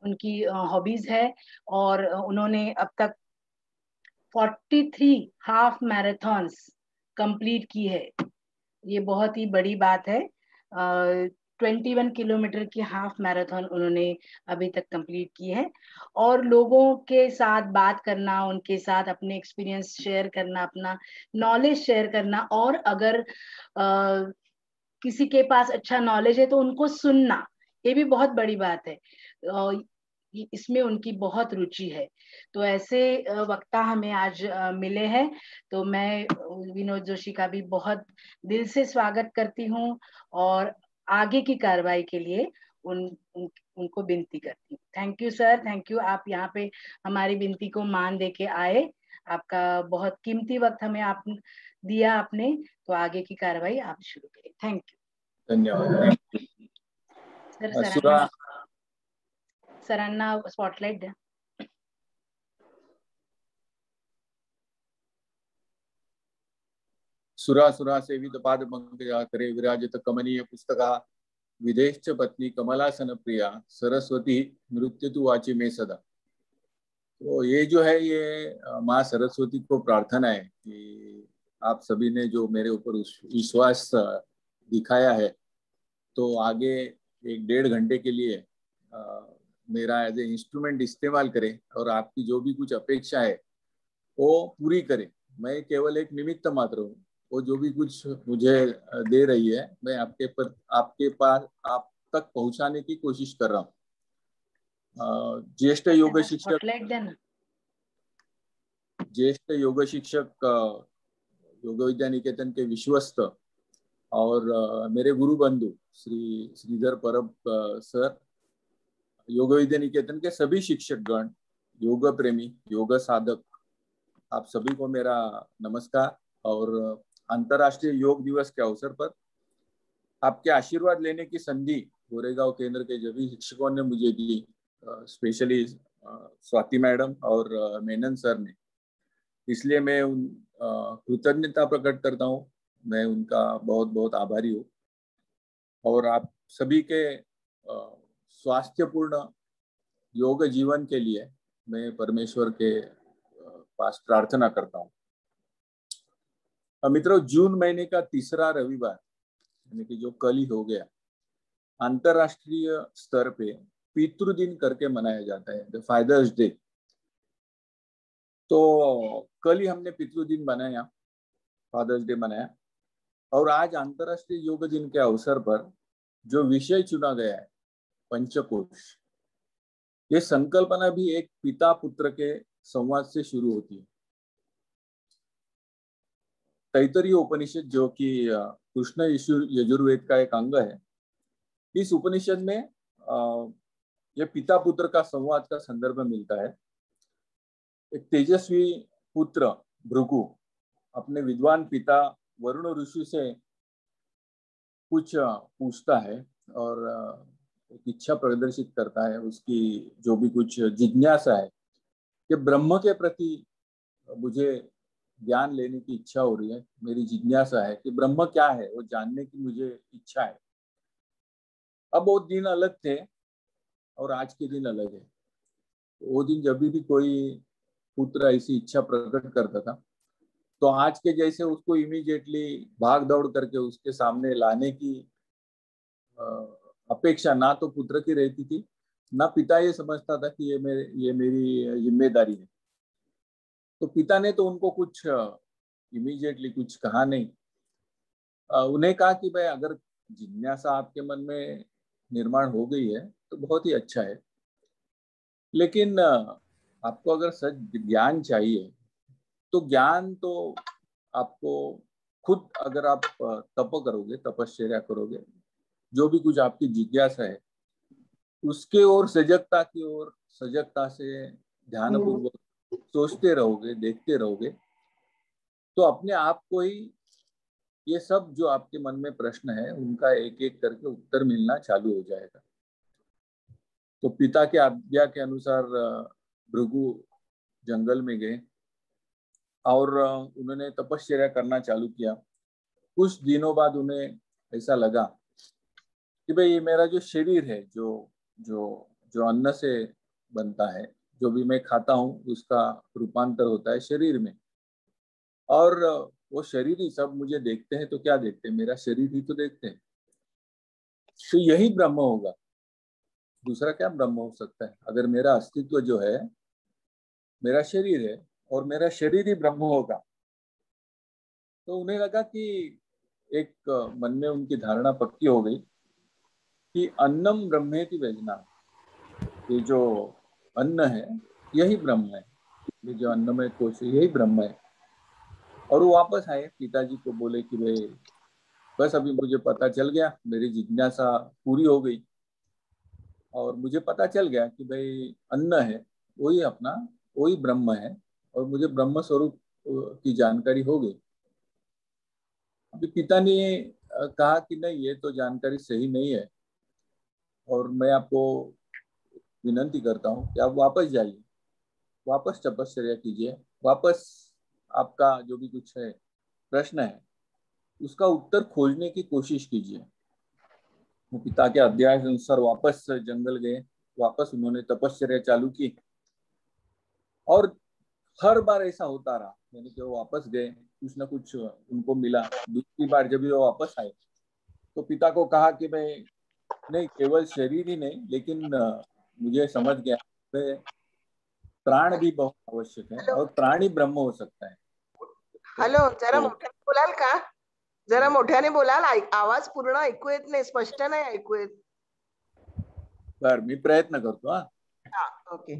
उनकी हॉबीज है और उन्होंने अब तक 43 हाफ मैराथन्स कंप्लीट की है। ये बहुत ही बड़ी बात है। 21 किलोमीटर की हाफ मैराथन उन्होंने अभी तक कंप्लीट की है। और लोगों के साथ बात करना, उनके साथ अपने एक्सपीरियंस शेयर करना, अपना नॉलेज शेयर करना, और अगर किसी के पास अच्छा नॉलेज है तो उनको सुनना, ये भी बहुत बड़ी बात है। इसमें उनकी बहुत रुचि है। तो ऐसे वक्ता हमें आज मिले हैं, तो मैं विनोद जोशी का भी बहुत दिल से स्वागत करती हूँ और आगे की कार्रवाई के लिए उनको विनती करती हूँ। Thank you sir, thank you, आप यहाँ पे हमारी विनती को मान दे के आए। आपका बहुत कीमती वक्त हमें आप दिया आपने, तो आगे की कार्रवाई आप शुरू करें। Thank you. धन्यवाद सर। सरांना स्पॉटलाइट द्या। सुरा सेवित पाद पंकजा करे विराजित कमनीय पुस्तका विदेश्च पत्नी कमलासन प्रिया सरस्वती नृत्य तु वाची में सदा। तो ये जो है, ये माँ सरस्वती को प्रार्थना है कि आप सभी ने जो मेरे ऊपर विश्वास दिखाया है, तो आगे 1-1.5 घंटे के लिए मेरा एज ए इंस्ट्रूमेंट इस्तेमाल करें और आपकी जो भी कुछ अपेक्षा है वो पूरी करें। मैं केवल एक निमित्त मात्र हूँ। वो जो भी कुछ मुझे दे रही है, मैं आपके पास आप तक पहुंचाने की कोशिश कर रहा हूँ। ज्येष्ठ योग शिक्षक योग विद्या निकेतन के विश्वस्त और मेरे गुरु बंधु श्री श्रीधर परब सर, योग विद्या निकेतन के सभी शिक्षकगण, योग प्रेमी, योग साधक, आप सभी को मेरा नमस्कार। और अंतर्राष्ट्रीय योग दिवस के अवसर पर आपके आशीर्वाद लेने की संधि गोरेगांव केंद्र के सभी शिक्षकों ने मुझे दी, स्पेशली स्वाति मैडम और मेनन सर ने। इसलिए मैं उन कृतज्ञता प्रकट करता हूँ। मैं उनका बहुत बहुत आभारी हूँ। और आप सभी के स्वास्थ्यपूर्ण योग जीवन के लिए मैं परमेश्वर के पास प्रार्थना करता हूँ। मित्रों, जून महीने का तीसरा रविवार, यानी कि जो कल ही हो गया, अंतरराष्ट्रीय स्तर पे पितृदिन करके मनाया जाता है, द फादर्स डे। तो कल ही हमने पितृदिन मनाया, फादर्स डे मनाया। और आज अंतरराष्ट्रीय योग दिन के अवसर पर जो विषय चुना गया है, पंचकोश, ये संकल्पना भी एक पिता पुत्र के संवाद से शुरू होती है। तैतरीय उपनिषद, जो कि कृष्ण यजुर्वेद का एक अंग है, इस उपनिषद में यह पिता पुत्र का संवाद का संदर्भ मिलता है। एक तेजस्वी पुत्र भृगु अपने विद्वान पिता वरुण ऋषि से कुछ पूछता है और एक इच्छा प्रदर्शित करता है। उसकी जो भी कुछ जिज्ञासा है कि ब्रह्म के प्रति मुझे ज्ञान लेने की इच्छा हो रही है, मेरी जिज्ञासा है कि ब्रह्म क्या है, वो जानने की मुझे इच्छा है। अब वो दिन अलग थे और आज के दिन अलग है। वो दिन जब भी कोई पुत्र ऐसी इच्छा प्रकट करता था, तो आज के जैसे उसको इमीडिएटली भाग दौड़ करके उसके सामने लाने की अपेक्षा ना तो पुत्र की रहती थी, ना पिता ये समझता था कि ये मेरी जिम्मेदारी है। तो पिता ने तो उनको कुछ इमीडिएटली कुछ कहा नहीं। उन्हें कहा कि भाई, अगर जिज्ञासा आपके मन में निर्माण हो गई है तो बहुत ही अच्छा है, लेकिन आपको अगर सच ज्ञान चाहिए तो ज्ञान तो आपको खुद, अगर आप तप करोगे, तपश्चर्या करोगे, जो भी कुछ आपकी जिज्ञासा है उसके ओर सजगता से ध्यानपूर्वक सोचते रहोगे, देखते रहोगे, तो अपने आप को ही ये सब जो आपके मन में प्रश्न है उनका एक एक करके उत्तर मिलना चालू हो जाएगा। तो पिता के आज्ञा के अनुसार भृगु जंगल में गए और उन्होंने तपश्चर्या करना चालू किया। कुछ दिनों बाद उन्हें ऐसा लगा कि भाई ये मेरा जो शरीर है, जो जो जो अन्न से बनता है, जो भी मैं खाता हूँ उसका रूपांतर होता है शरीर में। और वो शरीर ही सब मुझे देखते हैं, तो क्या देखते हैं? मेरा शरीर ही तो देखते हैं। तो यही ब्रह्म होगा, दूसरा क्या ब्रह्म हो सकता है? अगर मेरा अस्तित्व जो है मेरा शरीर है और मेरा शरीर ही ब्रह्म होगा, तो उन्हें लगा कि एक मन में उनकी धारणा पक्की हो गई कि अन्नम ब्रह्मेति व्यजना, ये जो अन्न है यही ब्रह्म है, ये जो अन्नमय कोश है यही ब्रह्म है। और वो वापस आए, पिताजी को बोले कि भाई बस अभी मुझे पता चल गया, मेरी जिज्ञासा पूरी हो गई और मुझे पता चल गया कि भाई अन्न है वही अपना, वही ब्रह्म है, और मुझे ब्रह्म स्वरूप की जानकारी हो गई। अभी पिता ने कहा कि नहीं, ये तो जानकारी सही नहीं है, और मैं आपको विनंती करता हूँ कि आप वापस जाइए, वापस तपश्चर्या कीजिए, वापस आपका जो भी कुछ है प्रश्न है उसका उत्तर खोजने की कोशिश कीजिए। वो पिता के अध्याय अनुसार वापस जंगल गए, वापस उन्होंने तपश्चर्या चालू की, और हर बार ऐसा होता रहा, यानी कि वो वापस गए, कुछ ना कुछ उनको मिला। दूसरी बार जब वो वापस आए तो पिता को कहा कि भाई नहीं, केवल शरीर ही नहीं, लेकिन मुझे समझ गया प्राण भी बहुत आवश्यक है हॅलो और प्राण ही ब्रह्म हो सकता है। हॅलो, जरा तो मोठ्याने बोलाल का? जरा मोठ्याने बोलाल, आवाज पूर्ण ऐकू येत नाही, स्पष्ट नाही ऐकू येत. पर मैं प्रयत्न करतो। हाँ, हा, ओके.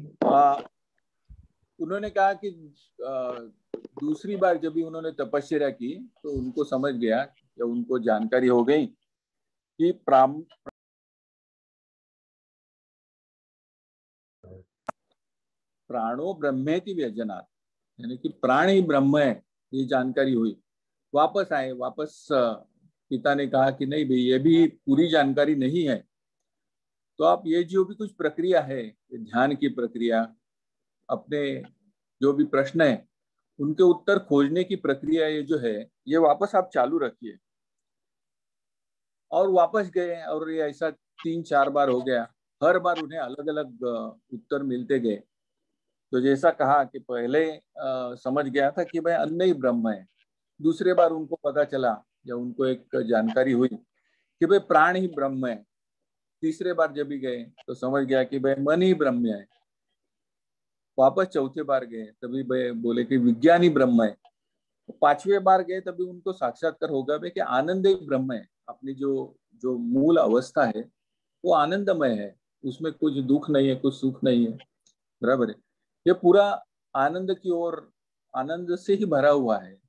उन्होंने कहा कि दूसरी बार जब भी उन्होंने तपस्या की तो उनको समझ गया, या उनको जानकारी हो गई कि प्राणो ब्रह्मेति व्यजनात्, यानी कि प्राण ही ब्रह्म है, ये जानकारी हुई। वापस आए, वापस पिता ने कहा कि नहीं भाई, ये भी पूरी जानकारी नहीं है, तो आप ये जो भी कुछ प्रक्रिया है, ध्यान की प्रक्रिया, अपने जो भी प्रश्न है उनके उत्तर खोजने की प्रक्रिया, ये जो है ये वापस आप चालू रखिए। और वापस गए, और ये ऐसा 3-4 बार हो गया। हर बार उन्हें अलग अलग उत्तर मिलते गए। तो जैसा कहा कि पहले समझ गया था कि भाई अन्न ही ब्रह्म है, दूसरे बार उनको पता चला, या उनको एक जानकारी हुई कि भाई प्राण ही ब्रह्म है, तीसरे बार जब भी गए तो समझ गया कि भाई मन ही ब्रह्म है। वापस चौथे बार गए तभी बोले कि विज्ञान ही ब्रह्म है। 5वें बार गए तभी उनको साक्षात्कार होगा भाई कि आनंद ही ब्रह्म है, अपनी जो जो मूल अवस्था है वो आनंदमय है, उसमें कुछ दुख नहीं है, कुछ सुख नहीं है, बराबर है। ये पूरा आनंद की ओर, आनंद से ही भरा हुआ है,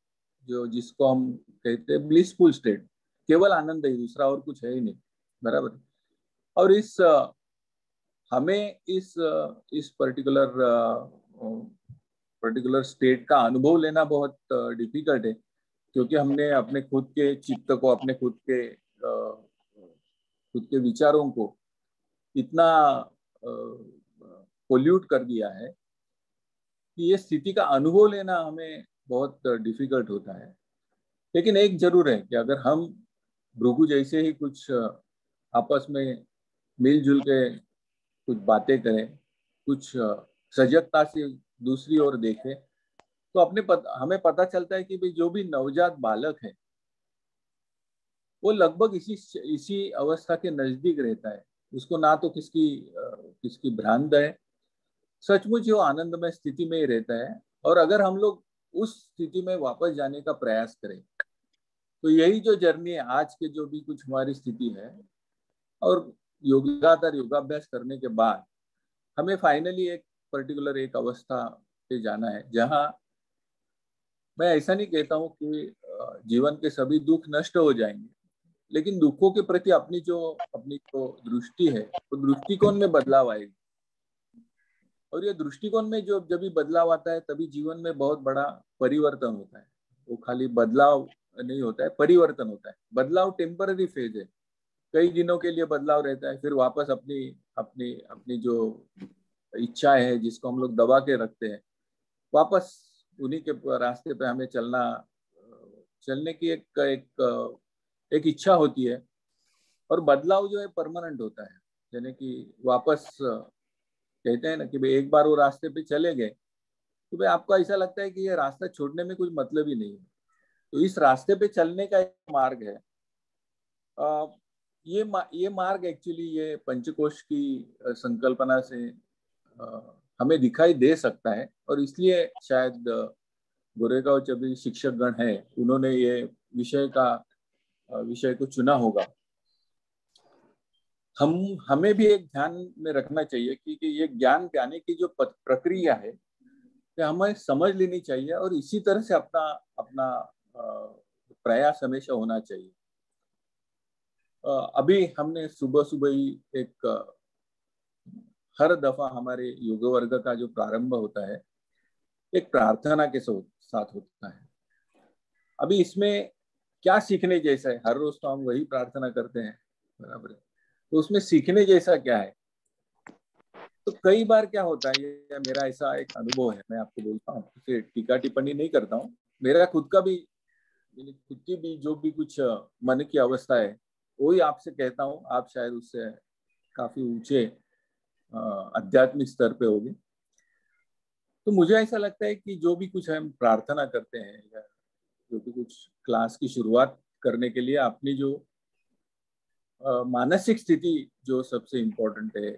जो जिसको हम कहते हैं ब्लिसफुल स्टेट, केवल आनंद ही, दूसरा और कुछ है ही नहीं, बराबर। और हमें इस पर्टिकुलर स्टेट का अनुभव लेना बहुत डिफिकल्ट है, क्योंकि हमने अपने खुद के चित्त को, अपने खुद के विचारों को इतना पोल्यूट कर दिया है कि ये स्थिति का अनुभव लेना हमें बहुत डिफिकल्ट होता है। लेकिन एक जरूर है कि अगर हम भृगु जैसे ही कुछ आपस में मिलजुल के कुछ बातें करें, कुछ सजगता से दूसरी ओर देखें, तो हमें पता चलता है कि भाई जो भी नवजात बालक है वो लगभग इसी अवस्था के नजदीक रहता है। उसको ना तो किसकी भ्रांत है, सचमुच वो आनंदमय स्थिति में ही रहता है। और अगर हम लोग उस स्थिति में वापस जाने का प्रयास करें, तो यही जो जर्नी है, आज के जो भी कुछ हमारी स्थिति है, और लगातार योगाभ्यास करने के बाद हमें फाइनली एक पर्टिकुलर एक अवस्था पे जाना है, जहां मैं ऐसा नहीं कहता हूँ कि जीवन के सभी दुख नष्ट हो जाएंगे, लेकिन दुखों के प्रति अपनी जो दृष्टि है, वो दृष्टिकोण में बदलाव आएगा। और ये दृष्टिकोण में जो जब भी बदलाव आता है तभी जीवन में बहुत बड़ा परिवर्तन होता है। वो खाली बदलाव नहीं होता है, परिवर्तन होता है। बदलाव टेम्पररी फेज है, कई दिनों के लिए बदलाव रहता है, फिर वापस अपनी अपनी अपनी जो इच्छा है जिसको हम लोग दबा के रखते हैं, वापस उन्हीं के रास्ते पे हमें चलने की एक इच्छा होती है। और बदलाव जो है परमानेंट होता है, यानी कि वापस कहते हैं ना कि भाई एक बार वो रास्ते पे चले गए तो भाई आपको ऐसा लगता है कि ये रास्ता छोड़ने में कुछ मतलब ही नहीं है। तो इस रास्ते पे चलने का एक मार्ग है। ये मार्ग एक्चुअली ये पंचकोश की संकल्पना से हमें दिखाई दे सकता है, और इसलिए शायद गोरेगांव जो भी शिक्षक गण है उन्होंने ये विषय को चुना होगा। हमें भी एक ध्यान में रखना चाहिए कि ये ज्ञान पाने की जो प्रक्रिया है ये हमें समझ लेनी चाहिए, और इसी तरह से अपना अपना प्रयास हमेशा होना चाहिए। अभी हमने सुबह सुबह ही हर दफा हमारे योग वर्ग का जो प्रारंभ होता है एक प्रार्थना के साथ होता है। अभी इसमें क्या सीखने जैसा है? हर रोज तो हम वही प्रार्थना करते हैं, बराबर है, तो उसमें सीखने जैसा क्या है? तो कई बार क्या होता है, ये मेरा ऐसा एक अनुभव है, मैं आपको बोलता हूँ, उसे टीका टिप्पणी नहीं करता हूँ, मेरा खुद की भी जो भी कुछ मन की अवस्था है वही आपसे कहता हूँ। आप शायद उससे काफी ऊंचे आध्यात्मिक स्तर पे होगी। तो मुझे ऐसा लगता है कि जो भी कुछ हम प्रार्थना करते हैं या जो भी कुछ क्लास की शुरुआत करने के लिए अपनी जो मानसिक स्थिति जो सबसे इम्पोर्टेंट है,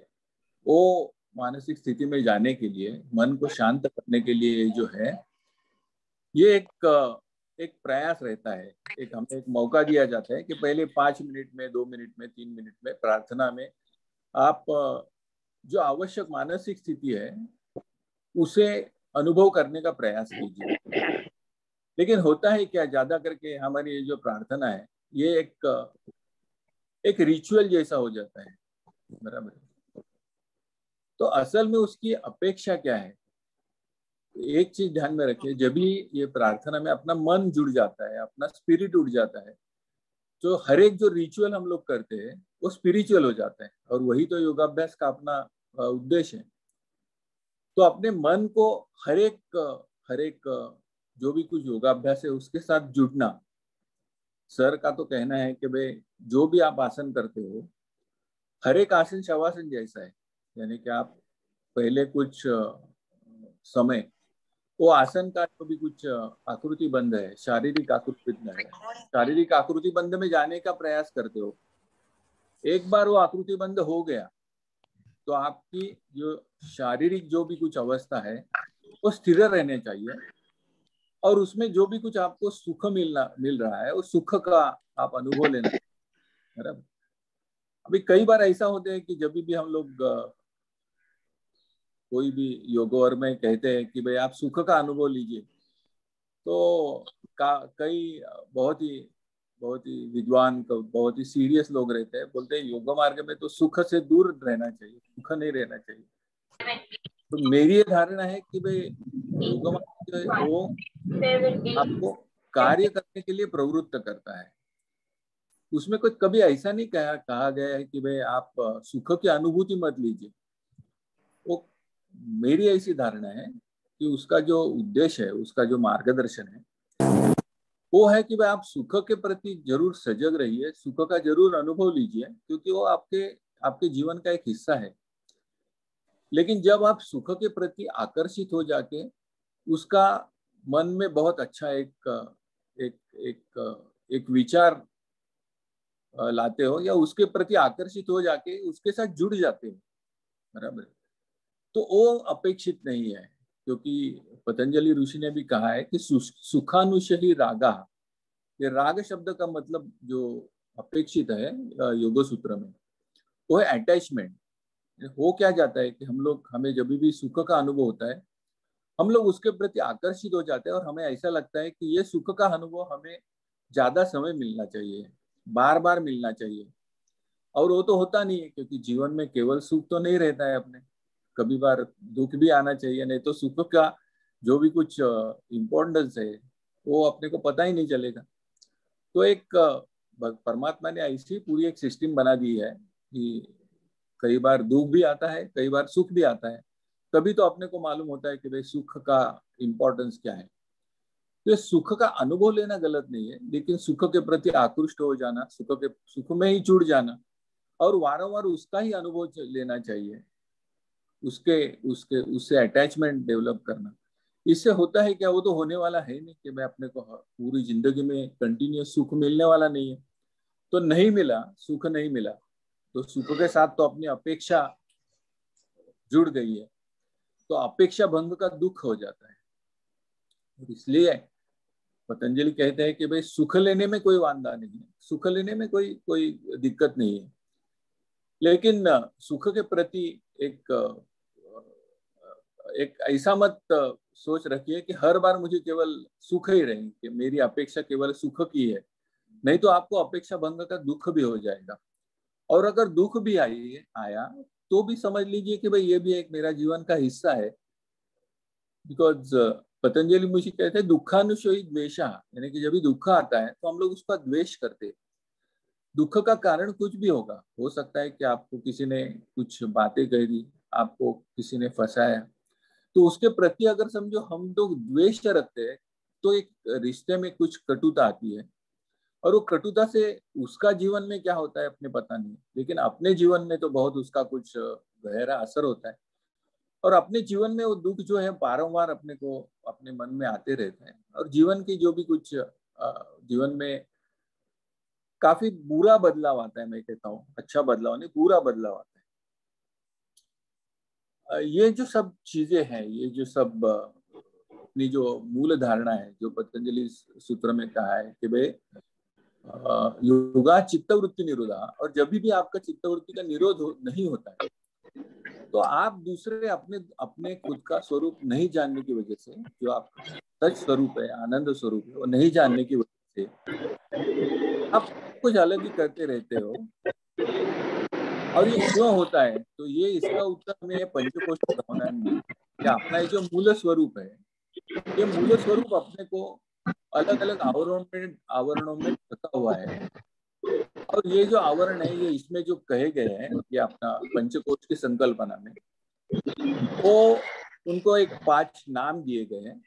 वो मानसिक स्थिति में जाने के लिए, मन को शांत करने के लिए जो है ये एक प्रयास रहता है। हमें एक मौका दिया जाता है कि पहले 5 मिनट में, 2 मिनट में, 3 मिनट में प्रार्थना में आप जो आवश्यक मानसिक स्थिति है उसे अनुभव करने का प्रयास कीजिए। लेकिन होता है क्या, ज्यादा करके हमारी ये जो प्रार्थना है ये एक रिचुअल जैसा हो जाता है, बराबर। तो असल में उसकी अपेक्षा क्या है? एक चीज ध्यान में रखिए, जब भी ये प्रार्थना में अपना मन जुड़ जाता है, अपना स्पिरिट उठ जाता है, तो हर एक जो रिचुअल हम लोग करते हैं वो स्पिरिचुअल हो जाता है, और वही तो योगाभ्यास का अपना उद्देश्य है। तो अपने मन को हर एक जो भी कुछ योगाभ्यास है उसके साथ जुड़ना। सर का तो कहना है कि भाई जो भी आप आसन करते हो हर एक आसन शवासन जैसा है, यानी कि आप पहले कुछ समय वो आसन का जो भी कुछ आकृति बंध है, शारीरिक आकृति बंध है, शारीरिक आकृति बंध में जाने का प्रयास करते हो। एक बार वो आकृति बंध हो गया तो आपकी जो शारीरिक जो भी कुछ अवस्था है वो स्थिर रहने चाहिए, और उसमें जो भी कुछ आपको सुख मिल रहा है उस सुख का आप अनुभव लेना, बराबर। अभी कई बार ऐसा होता है कि जब भी हम लोग कोई भी योगवर में कहते हैं कि भाई आप सुख का अनुभव लीजिए, तो कई बहुत ही विद्वान, बहुत ही सीरियस लोग रहते हैं, बोलते हैं योग मार्ग में तो सुख से दूर रहना चाहिए, सुख नहीं रहना चाहिए। तो मेरी ये धारणा है कि भाई योग मार्ग जो है वो आपको कार्य करने के लिए प्रवृत्त करता है। उसमें कोई कभी ऐसा नहीं कहा गया है कि भाई आप सुख की अनुभूति मत लीजिए। वो मेरी ऐसी धारणा है कि उसका जो उद्देश्य है, उसका जो मार्गदर्शन है वो है कि भाई आप सुख के प्रति जरूर सजग रहिए, सुख का जरूर अनुभव लीजिए, क्योंकि वो आपके जीवन का एक हिस्सा है। लेकिन जब आप सुख के प्रति आकर्षित हो जाके उसका मन में बहुत अच्छा एक विचार लाते हो, या उसके प्रति आकर्षित हो जाके उसके साथ जुड़ जाते हो, बराबर, तो वो अपेक्षित नहीं है। क्योंकि पतंजलि ऋषि ने भी कहा है कि सुखानुशही रागा, ये राग शब्द का मतलब जो अपेक्षित है योग सूत्र में वो है अटैचमेंट। हो क्या जाता है कि हमें जब भी सुख का अनुभव होता है हम लोग उसके प्रति आकर्षित हो जाते हैं, और हमें ऐसा लगता है कि ये सुख का अनुभव हमें ज्यादा समय मिलना चाहिए, बार बार मिलना चाहिए। और वो तो होता नहीं है, क्योंकि जीवन में केवल सुख तो नहीं रहता है अपने, कभी बार दुख भी आना चाहिए, नहीं तो सुख का जो भी कुछ इम्पोर्टेंस है वो अपने को पता ही नहीं चलेगा। तो एक परमात्मा ने ऐसी पूरी एक सिस्टम बना दी है कि कई बार दुख भी आता है, कई बार सुख भी आता है, तभी तो अपने को मालूम होता है कि भाई सुख का इम्पोर्टेंस क्या है। तो ये सुख का अनुभव लेना गलत नहीं है, लेकिन सुख के प्रति आकृष्ट हो जाना, सुख में ही जुड़ जाना और वारंवार उसका ही अनुभव लेना चाहिए, उसके उसके उससे अटैचमेंट डेवलप करना। इससे होता है क्या, वो तो होने वाला है नहीं कि मैं अपने को पूरी जिंदगी में कंटिन्यूस सुख मिलने वाला नहीं है। तो नहीं मिला, सुख नहीं मिला, तो सुख के साथ तो अपनी अपेक्षा जुड़ गई है, तो अपेक्षा भंग का दुख हो जाता है। और इसलिए पतंजलि कहते हैं कि भाई सुख लेने में कोई वांदा नहीं है, सुख लेने में कोई कोई दिक्कत नहीं है, लेकिन सुख के प्रति एक एक ऐसा मत सोच रखिए कि हर बार मुझे केवल सुख ही रहे, कि मेरी अपेक्षा केवल सुख की है। नहीं तो आपको अपेक्षा भंग का दुख भी हो जाएगा। और अगर दुख भी आया तो भी समझ लीजिए कि भाई ये भी एक मेरा जीवन का हिस्सा है। बिकॉज पतंजलि मुझे कहते हैं दुखानुशयी द्वेषा, यानी कि जब भी दुख आता है तो हम लोग उसका द्वेष करते हैं। दुख का कारण कुछ भी होगा, हो सकता है कि आपको किसी ने कुछ बातें कह दी, आपको किसी ने फंसाया, तो उसके प्रति अगर समझो हम लोग द्वेष रखते हैं तो एक रिश्ते में कुछ कटुता आती है। और वो कटुता से उसका जीवन में क्या होता है अपने पता नहीं, लेकिन अपने जीवन में तो बहुत उसका कुछ गहरा असर होता है। और अपने जीवन में वो दुख जो है बारंबार अपने को अपने मन में आते रहते हैं। और जीवन की जो भी कुछ जीवन में काफी बुरा बदलाव आता है, मैं कहता हूँ अच्छा बदलाव नहीं, बुरा बदलाव आता है। ये जो सब चीजें हैं, ये जो सब अपनी जो मूल धारणा है जो पतंजलि सूत्र में कहा है कि भाई योगा चित्तवृत्ति निरोधा, और जब भी आपका चित्तवृत्ति का निरोध नहीं होता है तो आप दूसरे अपने अपने खुद का स्वरूप नहीं जानने की वजह से, जो आपका सच स्वरूप है, आनंद स्वरूप है, वो नहीं जानने की वजह से आप कुछ अलग ही करते रहते हो। और ये क्यों होता है, तो ये इसका उत्तर हमें पंचकोश भावना में कि अपना ये जो मूल स्वरूप है, ये मूल स्वरूप अपने को अलग अलग आवरणों में ढका हुआ है। और ये जो आवरण है, ये इसमें जो कहे गए हैं, ये अपना पंचकोश की संकल्पना में, वो उनको एक 5 नाम दिए गए हैं।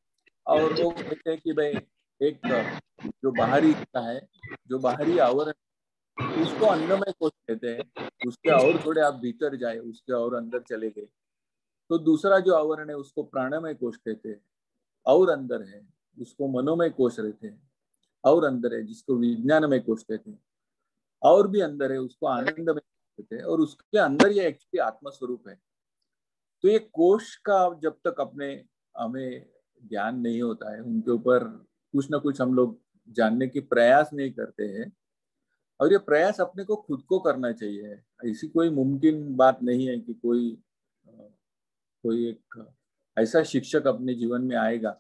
और वो कहते हैं कि भाई एक जो बाहरी हिस्सा है, जो बाहरी आवरण, उसको अन्नमय कोश कहते हैं। उसके और थोड़े आप भीतर जाए, उसके और अंदर चले गए तो दूसरा जो आवरण है उसको प्राणमय कोश कहते हैं। और अंदर है उसको मनोमय कोश रहते हैं। और अंदर है जिसको विज्ञानमय कोश कहते हैं। और भी अंदर है उसको आनंदमय कहते हैं। और उसके अंदर ये एक्चुअली आत्मा स्वरूप है। तो ये कोश का जब तक अपने हमें ज्ञान नहीं होता है, उनके ऊपर कुछ ना कुछ हम लोग जानने की प्रयास नहीं करते हैं। और ये प्रयास अपने को खुद को करना चाहिए। ऐसी कोई मुमकिन बात नहीं है कि कोई एक ऐसा शिक्षक अपने जीवन में आएगा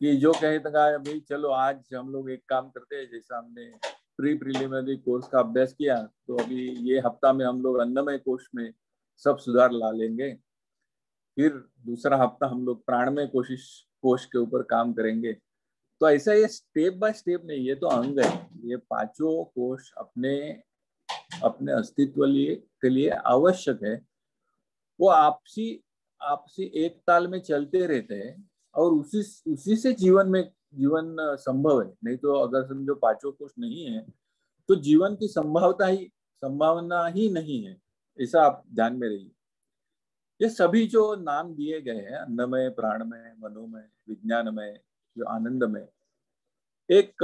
कि जो कहेगा भाई चलो आज हम लोग एक काम करते हैं, जैसा हमने प्री प्रिलिमिनरी कोर्स का अभ्यास किया तो अभी ये हफ्ता में हम लोग अन्नमय कोश में सब सुधार ला लेंगे, फिर दूसरा हफ्ता हम लोग प्राणमय कोश के ऊपर काम करेंगे। तो ऐसा ये स्टेप बाय स्टेप नहीं, ये तो अंग है। ये 5 कोश अपने अपने अस्तित्व के लिए आवश्यक है। वो आपसी आपसी एक ताल में चलते रहते हैं और उसी से जीवन संभव है। नहीं तो अगर समझो 5 कोश नहीं है तो जीवन की संभावना ही नहीं है। ऐसा आप ध्यान में रहिए। ये सभी जो नाम दिए गए हैं, अन्नमय, प्राणमय, मनोमय, विज्ञानमय, जो आनंदमय, एक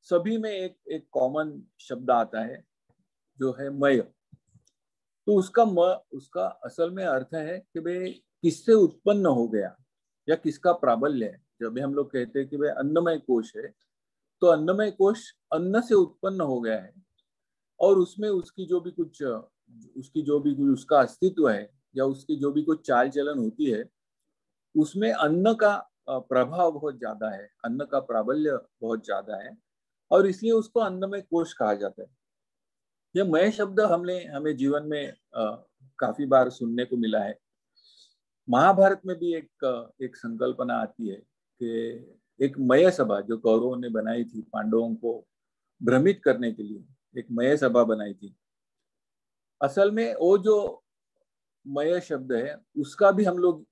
सभी में एक कॉमन शब्द आता है जो है मय। तो उसका असल में अर्थ है कि भाई किससे उत्पन्न हो गया या किसका प्राबल्य है। जब भी हम लोग कहते हैं कि भाई अन्नमय कोश है, तो अन्नमय कोश अन्न से उत्पन्न हो गया है और उसमें उसकी जो भी कुछ उसका अस्तित्व है या उसकी जो भी कुछ चाल चलन होती है, उसमें अन्न का प्रभाव बहुत ज्यादा है, अन्न का प्राबल्य बहुत ज्यादा है और इसलिए उसको अन्नमय कोश कहा जाता है। यह मय शब्द हमें जीवन में काफी बार सुनने को मिला है। महाभारत में भी एक संकल्पना आती है कि एक मय सभा जो कौरवों ने बनाई थी पांडवों को भ्रमित करने के लिए, एक मय सभा बनाई थी। असल में वो जो मय शब्द है उसका भी हम लोग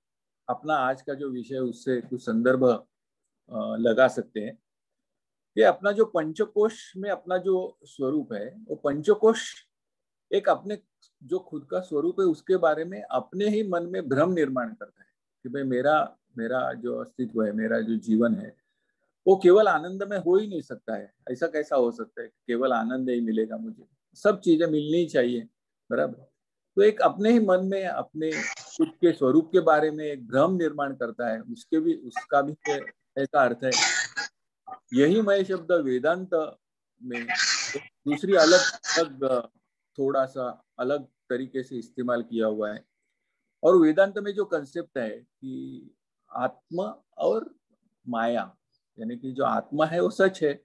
अपना आज का जो विषय उससे कुछ संदर्भ लगा सकते हैं कि अपना जो पंचकोश में अपना जो स्वरूप है, वो पंचकोश एक अपने जो खुद का स्वरूप है उसके बारे में अपने ही मन में भ्रम निर्माण करता है कि भाई मेरा मेरा जो अस्तित्व है, मेरा जो जीवन है, वो केवल आनंद में हो ही नहीं सकता है। ऐसा कैसा हो सकता है केवल आनंद ही मिलेगा मुझे, सब चीजें मिलनी ही चाहिए, बराबर। तो एक अपने ही मन में अपने खुद के स्वरूप के बारे में एक भ्रम निर्माण करता है, उसका भी ऐसा अर्थ है। यही मैं शब्द वेदांत में एक दूसरी अलग अलग थोड़ा सा अलग तरीके से इस्तेमाल किया हुआ है। और वेदांत में जो कंसेप्ट है कि आत्मा और माया, यानी कि जो आत्मा है वो सच है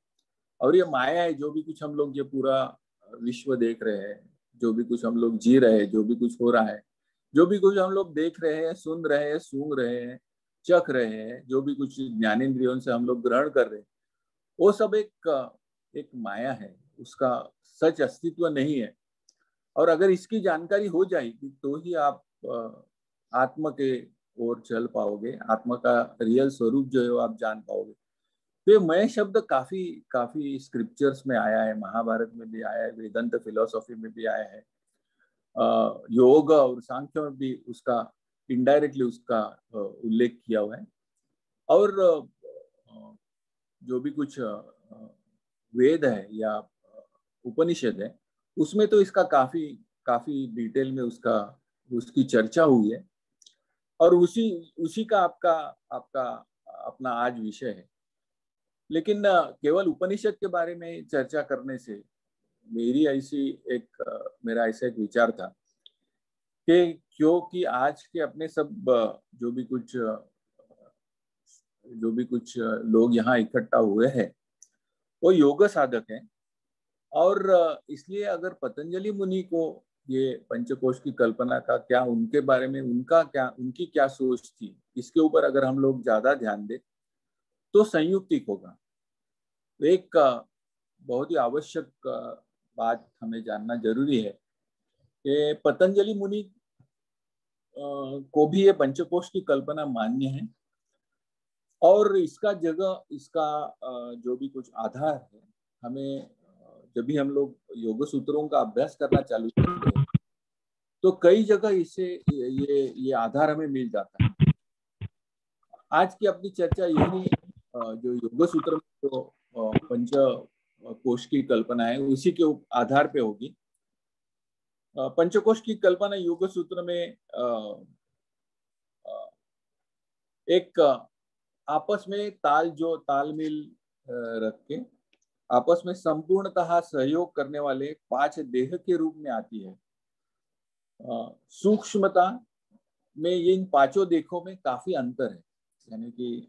और ये माया है, जो भी कुछ हम लोग ये पूरा विश्व देख रहे हैं, जो भी कुछ हम लोग जी रहे हैं, जो भी कुछ हो रहा है, जो भी कुछ हम लोग देख रहे हैं, सुन रहे हैं, सूंघ रहे हैं, चख रहे हैं, जो भी कुछ ज्ञानेंद्रियों से हम लोग ग्रहण कर रहे हैं, वो सब एक माया है, उसका सच अस्तित्व नहीं है। और अगर इसकी जानकारी हो जाएगी तो ही आप आत्मा के ओर चल पाओगे, आत्मा का रियल स्वरूप जो है वो आप जान पाओगे। तो ये मैं शब्द काफी काफी स्क्रिप्चर्स में आया है, महाभारत में भी आया है, वेदांत फिलोसॉफी में भी आया है, योग और सांख्य में भी उसका इनडायरेक्टली उसका उल्लेख किया हुआ है। और जो भी कुछ वेद है या उपनिषद है, उसमें तो इसका काफी काफी डिटेल में उसकी चर्चा हुई है। और उसी उसी का आपका आपका अपना आज विषय है। लेकिन केवल उपनिषद के बारे में चर्चा करने से मेरा ऐसा एक विचार था कि क्योंकि आज के अपने सब जो भी कुछ लोग यहाँ इकट्ठा हुए हैं वो योग साधक हैं। और इसलिए अगर पतंजलि मुनि को ये पंचकोश की कल्पना का क्या, उनके बारे में उनकी क्या सोच थी, इसके ऊपर अगर हम लोग ज्यादा ध्यान दें तो संयुक्तिक होगा। एक बहुत ही आवश्यक बात हमें जानना जरूरी है कि पतंजलि मुनि को भी ये पंचकोश की कल्पना मान्य है। और इसका जो भी कुछ आधार है, हमें जब भी हम लोग योग सूत्रों का अभ्यास करना चालू करते हैं तो कई जगह इससे ये आधार हमें मिल जाता है। आज की अपनी चर्चा यही जो योग सूत्र में जो पंच कोश की कल्पना है उसी के आधार पे होगी। पंचकोश की कल्पना योग सूत्र में एक आपस में तालमेल रख के आपस में संपूर्णतः सहयोग करने वाले 5 देह के रूप में आती है। सूक्ष्मता में इन 5 देहों में काफी अंतर है, यानी कि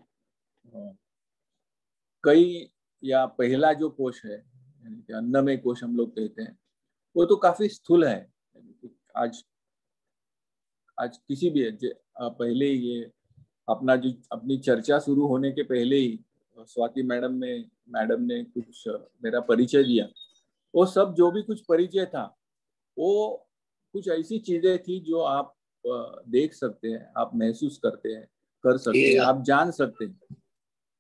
कई या पहला जो कोश है, यानी कि अन्नमय कोश हम लोग कहते हैं, वो तो काफी स्थूल है। आज किसी भी पहले ही ये अपनी चर्चा शुरू होने के पहले ही स्वाति मैडम ने कुछ मेरा परिचय दिया। वो सब जो भी कुछ परिचय था वो कुछ ऐसी चीजें थी जो आप देख सकते हैं, आप महसूस करते हैं, कर सकते हैं, आप जान सकते हैं।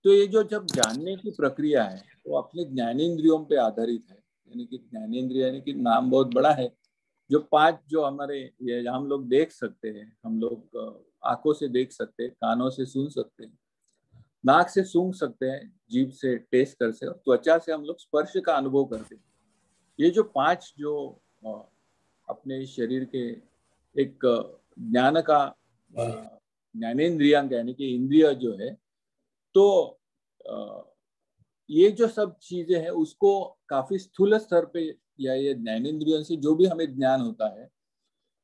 तो ये जब जानने की प्रक्रिया है वो अपने ज्ञानेंद्रियों पे आधारित है। यानी कि ज्ञानेंद्रिय यानी कि नाम बहुत बड़ा है। जो 5 जो हमारे ये हम लोग देख सकते हैं, हम लोग आंखों से देख सकते हैं, कानों से सुन सकते हैं, नाक से सूंघ सकते हैं, जीभ से टेस्ट कर सकते हैं, त्वचा से हम लोग स्पर्श का अनुभव करते हैं। ये जो 5 जो अपने शरीर के एक ज्ञान का ज्ञानेंद्रियांग यानी कि इंद्रिय जो है, तो ये जो सब चीजें हैं उसको काफी स्थूल स्तर पे या ये ज्ञानेंद्रियों से जो भी हमें ज्ञान होता है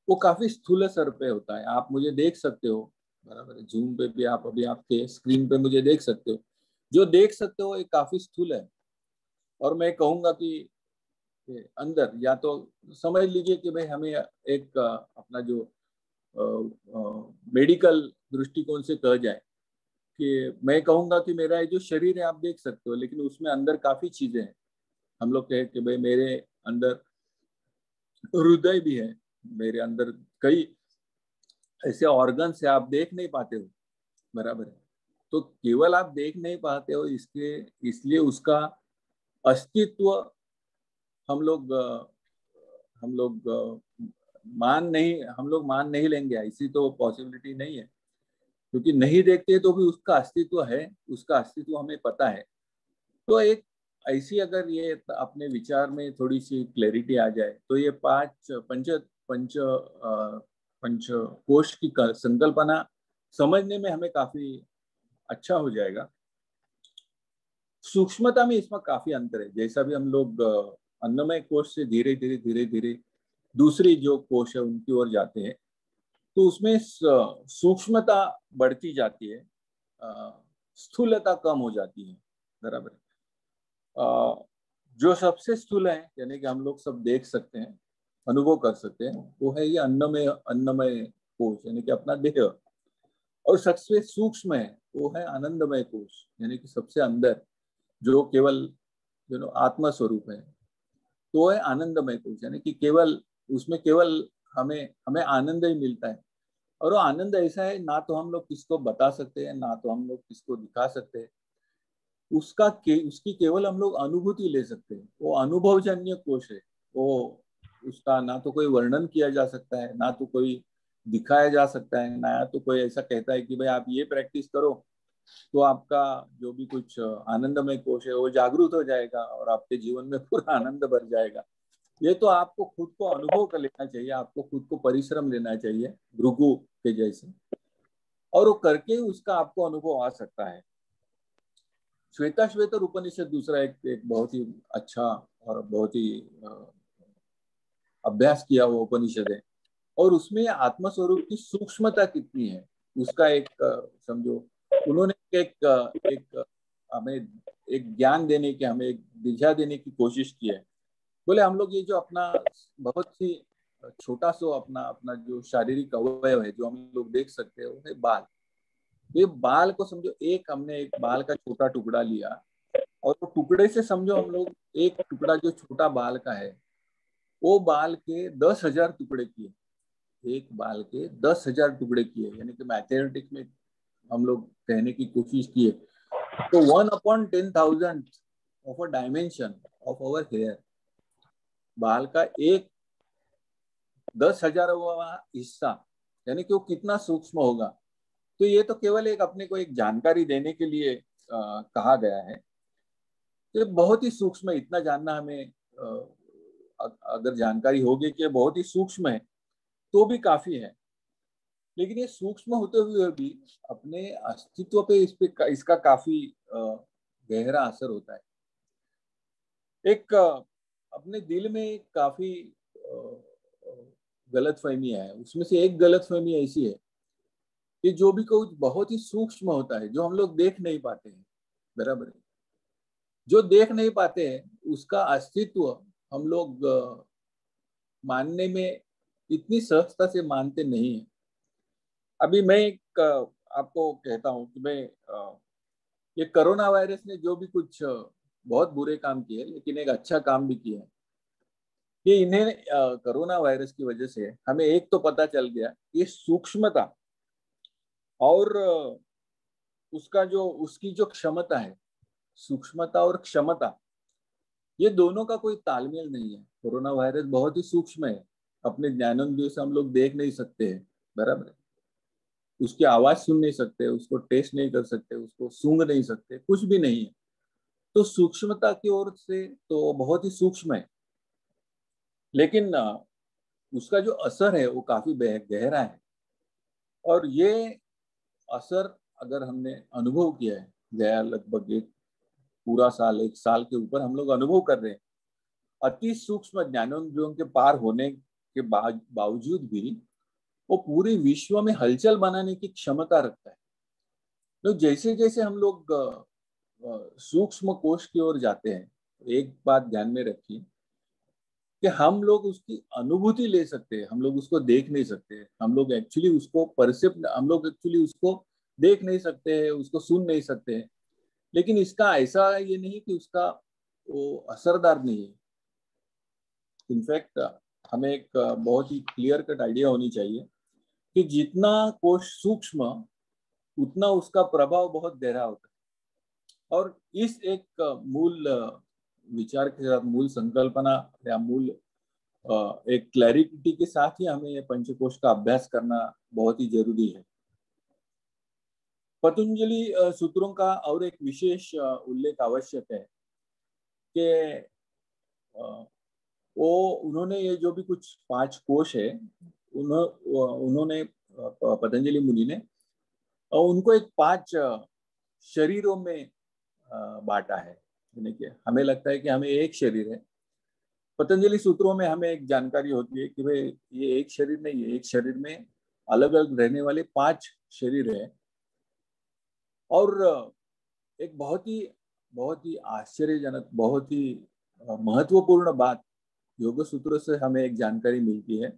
वो काफी स्थूल स्तर पे होता है। आप मुझे देख सकते हो, बराबर, जूम पे भी आप अभी आपके स्क्रीन पे मुझे देख सकते हो, जो देख सकते हो ये काफी स्थूल है। और मैं कहूंगा कि अंदर या तो समझ लीजिए कि भाई हमें एक अपना जो मेडिकल दृष्टिकोण से कहा जाए कि मैं कहूंगा कि मेरा ये जो शरीर है आप देख सकते हो, लेकिन उसमें अंदर काफी चीजें हैं। हम लोग कहे कि भाई मेरे अंदर हृदय भी है, मेरे अंदर कई ऐसे ऑर्गन्स है आप देख नहीं पाते हो, बराबर है। तो केवल आप देख नहीं पाते हो, इसके इसलिए उसका अस्तित्व हम लोग हम लोग मान नहीं लेंगे, ऐसी तो पॉसिबिलिटी नहीं है, क्योंकि नहीं देखते तो भी उसका अस्तित्व है, उसका अस्तित्व हमें पता है। तो एक ऐसी अगर ये अपने विचार में थोड़ी सी क्लैरिटी आ जाए तो ये पंच कोश की संकल्पना समझने में हमें काफी अच्छा हो जाएगा। सूक्ष्मता में इसमें काफी अंतर है। जैसा भी हम लोग अन्नमय कोश से धीरे धीरे दूसरी जो कोश है उनकी ओर जाते हैं, तो उसमें सूक्ष्मता बढ़ती जाती है, स्थूलता कम हो जाती है। बराबर। जो सबसे स्थूल है, यानी कि हम लोग सब देख सकते हैं, अनुभव कर सकते हैं, वो है ये अन्नमय कोश, यानी कि अपना देह। और सबसे सूक्ष्म है वो है आनंदमय कोश, यानी कि सबसे अंदर जो केवल आत्मा स्वरूप है, तो है आनंदमय कोश, यानी कि केवल उसमें केवल हमें हमें आनंद ही मिलता है। और वो आनंद ऐसा है, ना तो हम लोग किसको बता सकते हैं, ना तो हम लोग किसको दिखा सकते हैं, उसकी केवल हम लोग अनुभूति ले सकते हैं। वो अनुभवजन्य कोश है। वो उसका ना तो कोई वर्णन किया जा सकता है, ना तो कोई दिखाया जा सकता है, ना तो कोई ऐसा कहता है कि भाई आप ये प्रैक्टिस करो तो आपका जो भी कुछ आनंदमय कोश है वो जागृत हो जाएगा और आपके जीवन में पूरा आनंद भर जाएगा। ये तो आपको खुद को अनुभव कर लेना चाहिए, आपको खुद को परिश्रम लेना चाहिए भृगु के जैसे, और वो करके उसका आपको अनुभव आ सकता है। श्वेताश्वेतर उपनिषद दूसरा एक बहुत ही अच्छा और बहुत ही अभ्यास किया हुआ उपनिषद है, और उसमें आत्मस्वरूप की सूक्ष्मता कितनी है उसका एक समझो, उन्होंने एक हमें एक ज्ञान देने की, हमें एक दिशा देने की कोशिश की है। बोले हम लोग ये जो अपना बहुत ही छोटा सा अपना अपना जो शारीरिक अवयव है जो हम लोग देख सकते हैं वो है बाल। ये बाल को समझो, हमने एक बाल का छोटा टुकड़ा लिया, और वो टुकड़े से समझो हम लोग एक टुकड़ा जो छोटा बाल का है वो बाल के 10,000 टुकड़े किए, एक बाल के 10,000 टुकड़े किए, यानी कि मैथमेटिक्स में हम लोग कहने की कोशिश किए तो 1/10,000 of a dimension of our hair, बाल का एक 10,000वां हिस्सा, यानी कि वो कितना सूक्ष्म होगा। तो ये तो केवल एक अपने को एक जानकारी देने के लिए कहा गया है। तो बहुत ही सूक्ष्म है, इतना जानना हमें अगर जानकारी होगी कि बहुत ही सूक्ष्म है तो भी काफी है। लेकिन ये सूक्ष्म होते हुए भी अपने अस्तित्व पे इसका काफी गहरा असर होता है। एक अपने दिल में काफी गलतफहमी है, उसमें से एक गलतफहमी ऐसी है कि जो भी कुछ बहुत ही सूक्ष्म होता है जो हम लोग देख नहीं पाते हैं, बराबर है, जो देख नहीं पाते हैं उसका अस्तित्व हम लोग मानने में इतनी सहजता से मानते नहीं है। अभी मैं एक आपको कहता हूँ कि मैं ये कोरोना वायरस ने जो भी कुछ बहुत बुरे काम किए लेकिन एक अच्छा काम भी किया है। ये इन्हें कोरोना वायरस की वजह से हमें एक तो पता चल गया, ये सूक्ष्मता और उसकी जो क्षमता है, सूक्ष्मता और क्षमता, ये दोनों का कोई तालमेल नहीं है। कोरोना वायरस बहुत ही सूक्ष्म है, अपने ज्ञानेंद्रियों से हम लोग देख नहीं सकते हैं, बराबर है, उसकी आवाज सुन नहीं सकते, उसको टेस्ट नहीं कर सकते, उसको सूंघ नहीं सकते, कुछ भी नहीं है। तो सूक्ष्मता की ओर से तो बहुत ही सूक्ष्म है, लेकिन उसका जो असर है वो काफी गहरा है। और ये असर अगर हमने अनुभव किया है, गया लगभग एक पूरा साल, एक साल के ऊपर हम लोग अनुभव कर रहे हैं, अति सूक्ष्म ज्ञानेंद्रियों के पार होने के बावजूद भी वो पूरे विश्व में हलचल बनाने की क्षमता रखता है। तो जैसे जैसे हम लोग सूक्ष्म कोश की ओर जाते हैं, एक बात ध्यान में रखिए कि हम लोग उसकी अनुभूति ले सकते हैं, हम लोग उसको देख नहीं सकते, हम लोग एक्चुअली उसको देख नहीं सकते हैं, उसको सुन नहीं सकते हैं। लेकिन इसका ऐसा ये नहीं कि उसका वो असरदार नहीं है। इनफैक्ट हमें एक बहुत ही क्लियर कट आइडिया होनी चाहिए कि जितना कोश सूक्ष्म उतना उसका प्रभाव बहुत गहरा होता है। और इस एक मूल विचार के साथ, मूल संकल्पना या मूल एक क्लैरिटी के साथ ही हमें ये पंचकोश का अभ्यास करना बहुत ही जरूरी है। पतंजलि सूत्रों का और एक विशेष उल्लेख आवश्यक है कि वो उन्होंने ये जो भी कुछ 5 कोश है, उन्होंने पतंजलि मुनि ने उनको एक 5 शरीरों में बांटा है। यानी कि हमें लगता है कि हमें एक शरीर है, पतंजलि सूत्रों में हमें एक जानकारी होती है कि भाई ये एक शरीर नहीं है, एक शरीर में अलग अलग रहने वाले 5 शरीर है। और एक बहुत ही आश्चर्यजनक, बहुत ही महत्वपूर्ण बात योग सूत्रों से हमें एक जानकारी मिलती है।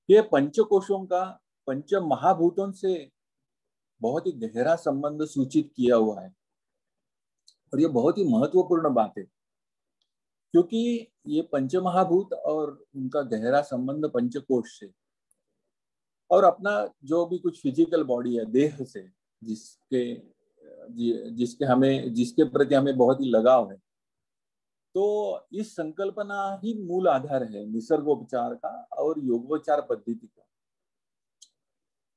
ये पंचकोशों का पंच महाभूतों से बहुत ही गहरा संबंध सूचित किया हुआ है। और ये बहुत ही महत्वपूर्ण बात है, क्योंकि ये पंचमहाभूत और उनका गहरा संबंध पंचकोश से और अपना जो भी कुछ फिजिकल बॉडी है, देह से, जिसके प्रति हमें बहुत ही लगाव है, तो इस संकल्पना ही मूल आधार है निसर्गोपचार का और योगोपचार पद्धति का।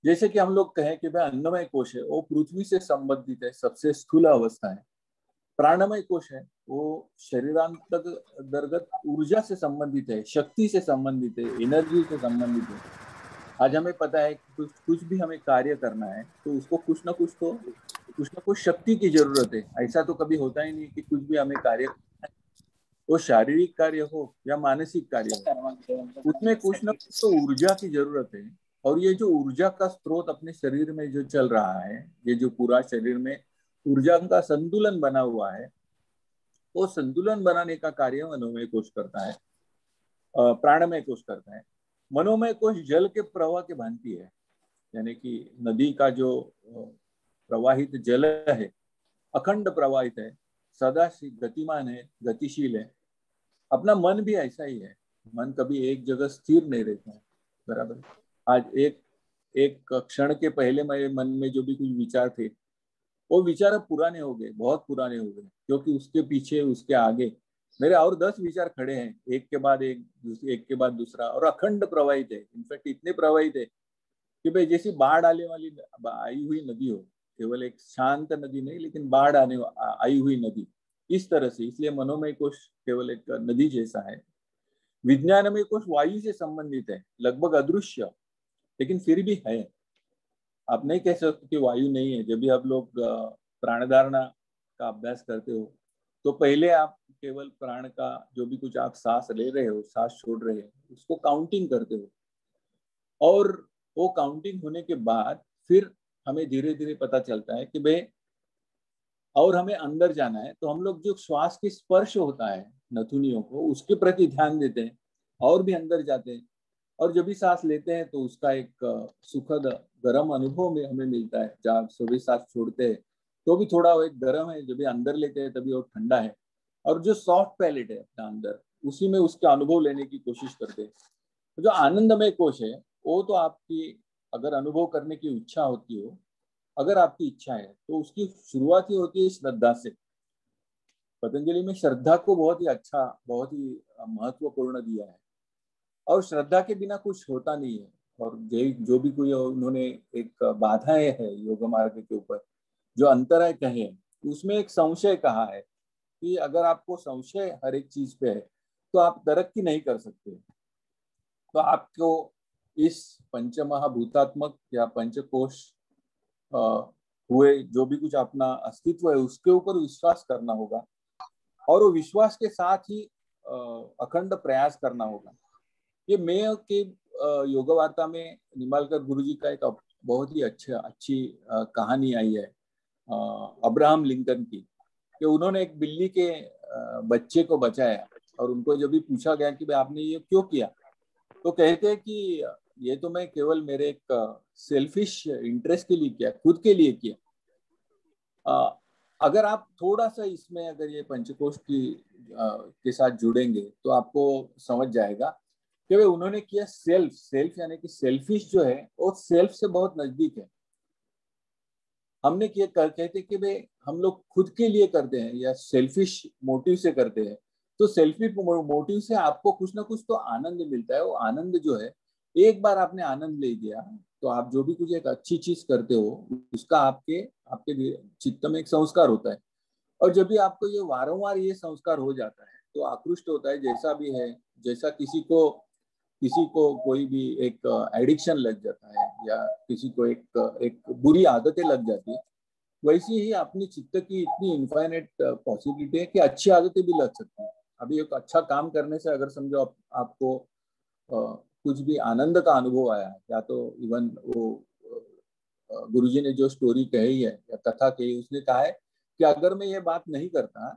जैसे कि हम लोग कहें कि भाई अन्नमय कोश है, वो पृथ्वी से संबंधित है, सबसे स्थूल अवस्था है। प्राणमय कोश है, वो शरीरांतर्गत ऊर्जा से संबंधित है, शक्ति से संबंधित है, एनर्जी से संबंधित है। आज हमें पता है कि कुछ भी हमें कार्य करना है तो उसको कुछ ना कुछ शक्ति की जरूरत है। ऐसा तो कभी होता ही नहीं कि कुछ भी हमें कार्य, वो शारीरिक कार्य हो या मानसिक कार्य हो, उसमें कुछ ना कुछ तो ऊर्जा की जरूरत है। और ये जो ऊर्जा का स्रोत अपने शरीर में जो चल रहा है, ये जो पूरा शरीर में ऊर्जा का संतुलन बना हुआ है, वो संतुलन बनाने का कार्य मनोमय कोश करता है, प्राणमय कोश करता है। मनोमय कोश जल के प्रवाह के भांति है, यानी कि नदी का जो प्रवाहित जल है, अखंड प्रवाहित है, सदा गतिमान है, गतिशील है। अपना मन भी ऐसा ही है, मन कभी एक जगह स्थिर नहीं रहता है, बराबर। आज एक क्षण के पहले मेरे मन में जो भी कुछ विचार थे, वो विचार अब पुराने हो गए, बहुत पुराने हो गए, क्योंकि उसके पीछे, उसके आगे मेरे और 10 विचार खड़े हैं, एक के बाद एक के बाद दूसरा, और अखंड प्रवाहित है। इनफैक्ट इतने प्रवाहित है कि भाई जैसी बाढ़ आने वाली आई हुई नदी हो, केवल एक शांत नदी नहीं, लेकिन बाढ़ आई हुई नदी, इस तरह से। इसलिए मनोमय कोश केवल एक नदी जैसा है। विज्ञानमय कोश वायु से संबंधित है, लगभग अदृश्य, लेकिन फिर भी है। आप नहीं कह सकते कि वायु नहीं है। जब भी आप लोग प्राणधारणा का अभ्यास करते हो, तो पहले आप केवल प्राण का जो भी कुछ आप सांस ले रहे हो, सांस छोड़ रहे हो, उसको काउंटिंग करते हो। और वो काउंटिंग होने के बाद फिर हमें धीरे धीरे पता चलता है कि भाई और हमें अंदर जाना है, तो हम लोग जो श्वास के स्पर्श होता है नथुनियों को, उसके प्रति ध्यान देते हैं और भी अंदर जाते हैं। और जब भी सांस लेते हैं तो उसका एक सुखद गर्म अनुभव में हमें मिलता है। जब सभी सांस छोड़ते हैं तो भी थोड़ा वो एक गर्म है, जब भी अंदर लेते हैं तभी वो ठंडा है। और जो सॉफ्ट पैलेट है अपना अंदर, उसी में उसका अनुभव लेने की कोशिश करते हैं। तो जो आनंदमय कोश है, वो तो आपकी अगर अनुभव करने की इच्छा होती हो, अगर आपकी इच्छा है, तो उसकी शुरुआत ही होती है श्रद्धा से। पतंजलि में श्रद्धा को बहुत ही अच्छा, बहुत ही महत्वपूर्ण दिया है। और श्रद्धा के बिना कुछ होता नहीं है। और जो भी कोई उन्होंने एक बाधाएं है योग मार्ग के ऊपर, जो अंतराय कहे, उसमें एक संशय कहा है कि अगर आपको संशय हर एक चीज पे है तो आप तरक्की नहीं कर सकते। तो आपको इस पंचमहाभूतात्मक या पंचकोश हुए जो भी कुछ अपना अस्तित्व है, उसके ऊपर विश्वास करना होगा। और वो विश्वास के साथ ही अखंड प्रयास करना होगा। ये मेय के योग वार्ता में निमालकर गुरुजी का एक बहुत ही अच्छी कहानी आई है अब्राहम लिंकन की, कि उन्होंने एक बिल्ली के बच्चे को बचाया। और उनको जब भी पूछा गया कि भाई आपने ये क्यों किया, तो कहते हैं कि ये तो मैं केवल मेरे एक सेल्फिश इंटरेस्ट के लिए किया, खुद के लिए किया। अगर आप थोड़ा सा इसमें अगर ये पंचकोश के साथ जुड़ेंगे तो आपको समझ जाएगा कि वे उन्होंने किया सेल्फ यानी कि सेल्फिश जो है वो सेल्फ से बहुत नजदीक है। हमने कहते कि भाई हम लोग खुद के लिए करते हैं या सेल्फिश मोटिव से करते हैं, तो सेल्फिश मोटिव से आपको कुछ ना कुछ तो आनंद मिलता है। वो आनंद जो है, एक बार आपने आनंद ले लिया तो आप जो भी कुछ एक अच्छी चीज करते हो उसका आपके आपके चित्त में एक संस्कार होता है। और जब भी आपको ये वारंवार ये संस्कार हो जाता है तो आकृष्ट होता है, जैसा भी है, जैसा किसी को कोई भी एक एडिक्शन लग जाता है या किसी को एक बुरी आदतें लग जाती है, वैसी ही अपनी चित्त की इतनी इनफाइनेट पॉसिबिलिटी है कि अच्छी आदतें भी लग सकती है। अभी एक अच्छा काम करने से अगर समझो आपको कुछ भी आनंद का अनुभव आया, या तो इवन वो गुरुजी ने जो स्टोरी कही है या कथा कही, उसने कहा है कि अगर मैं ये बात नहीं करता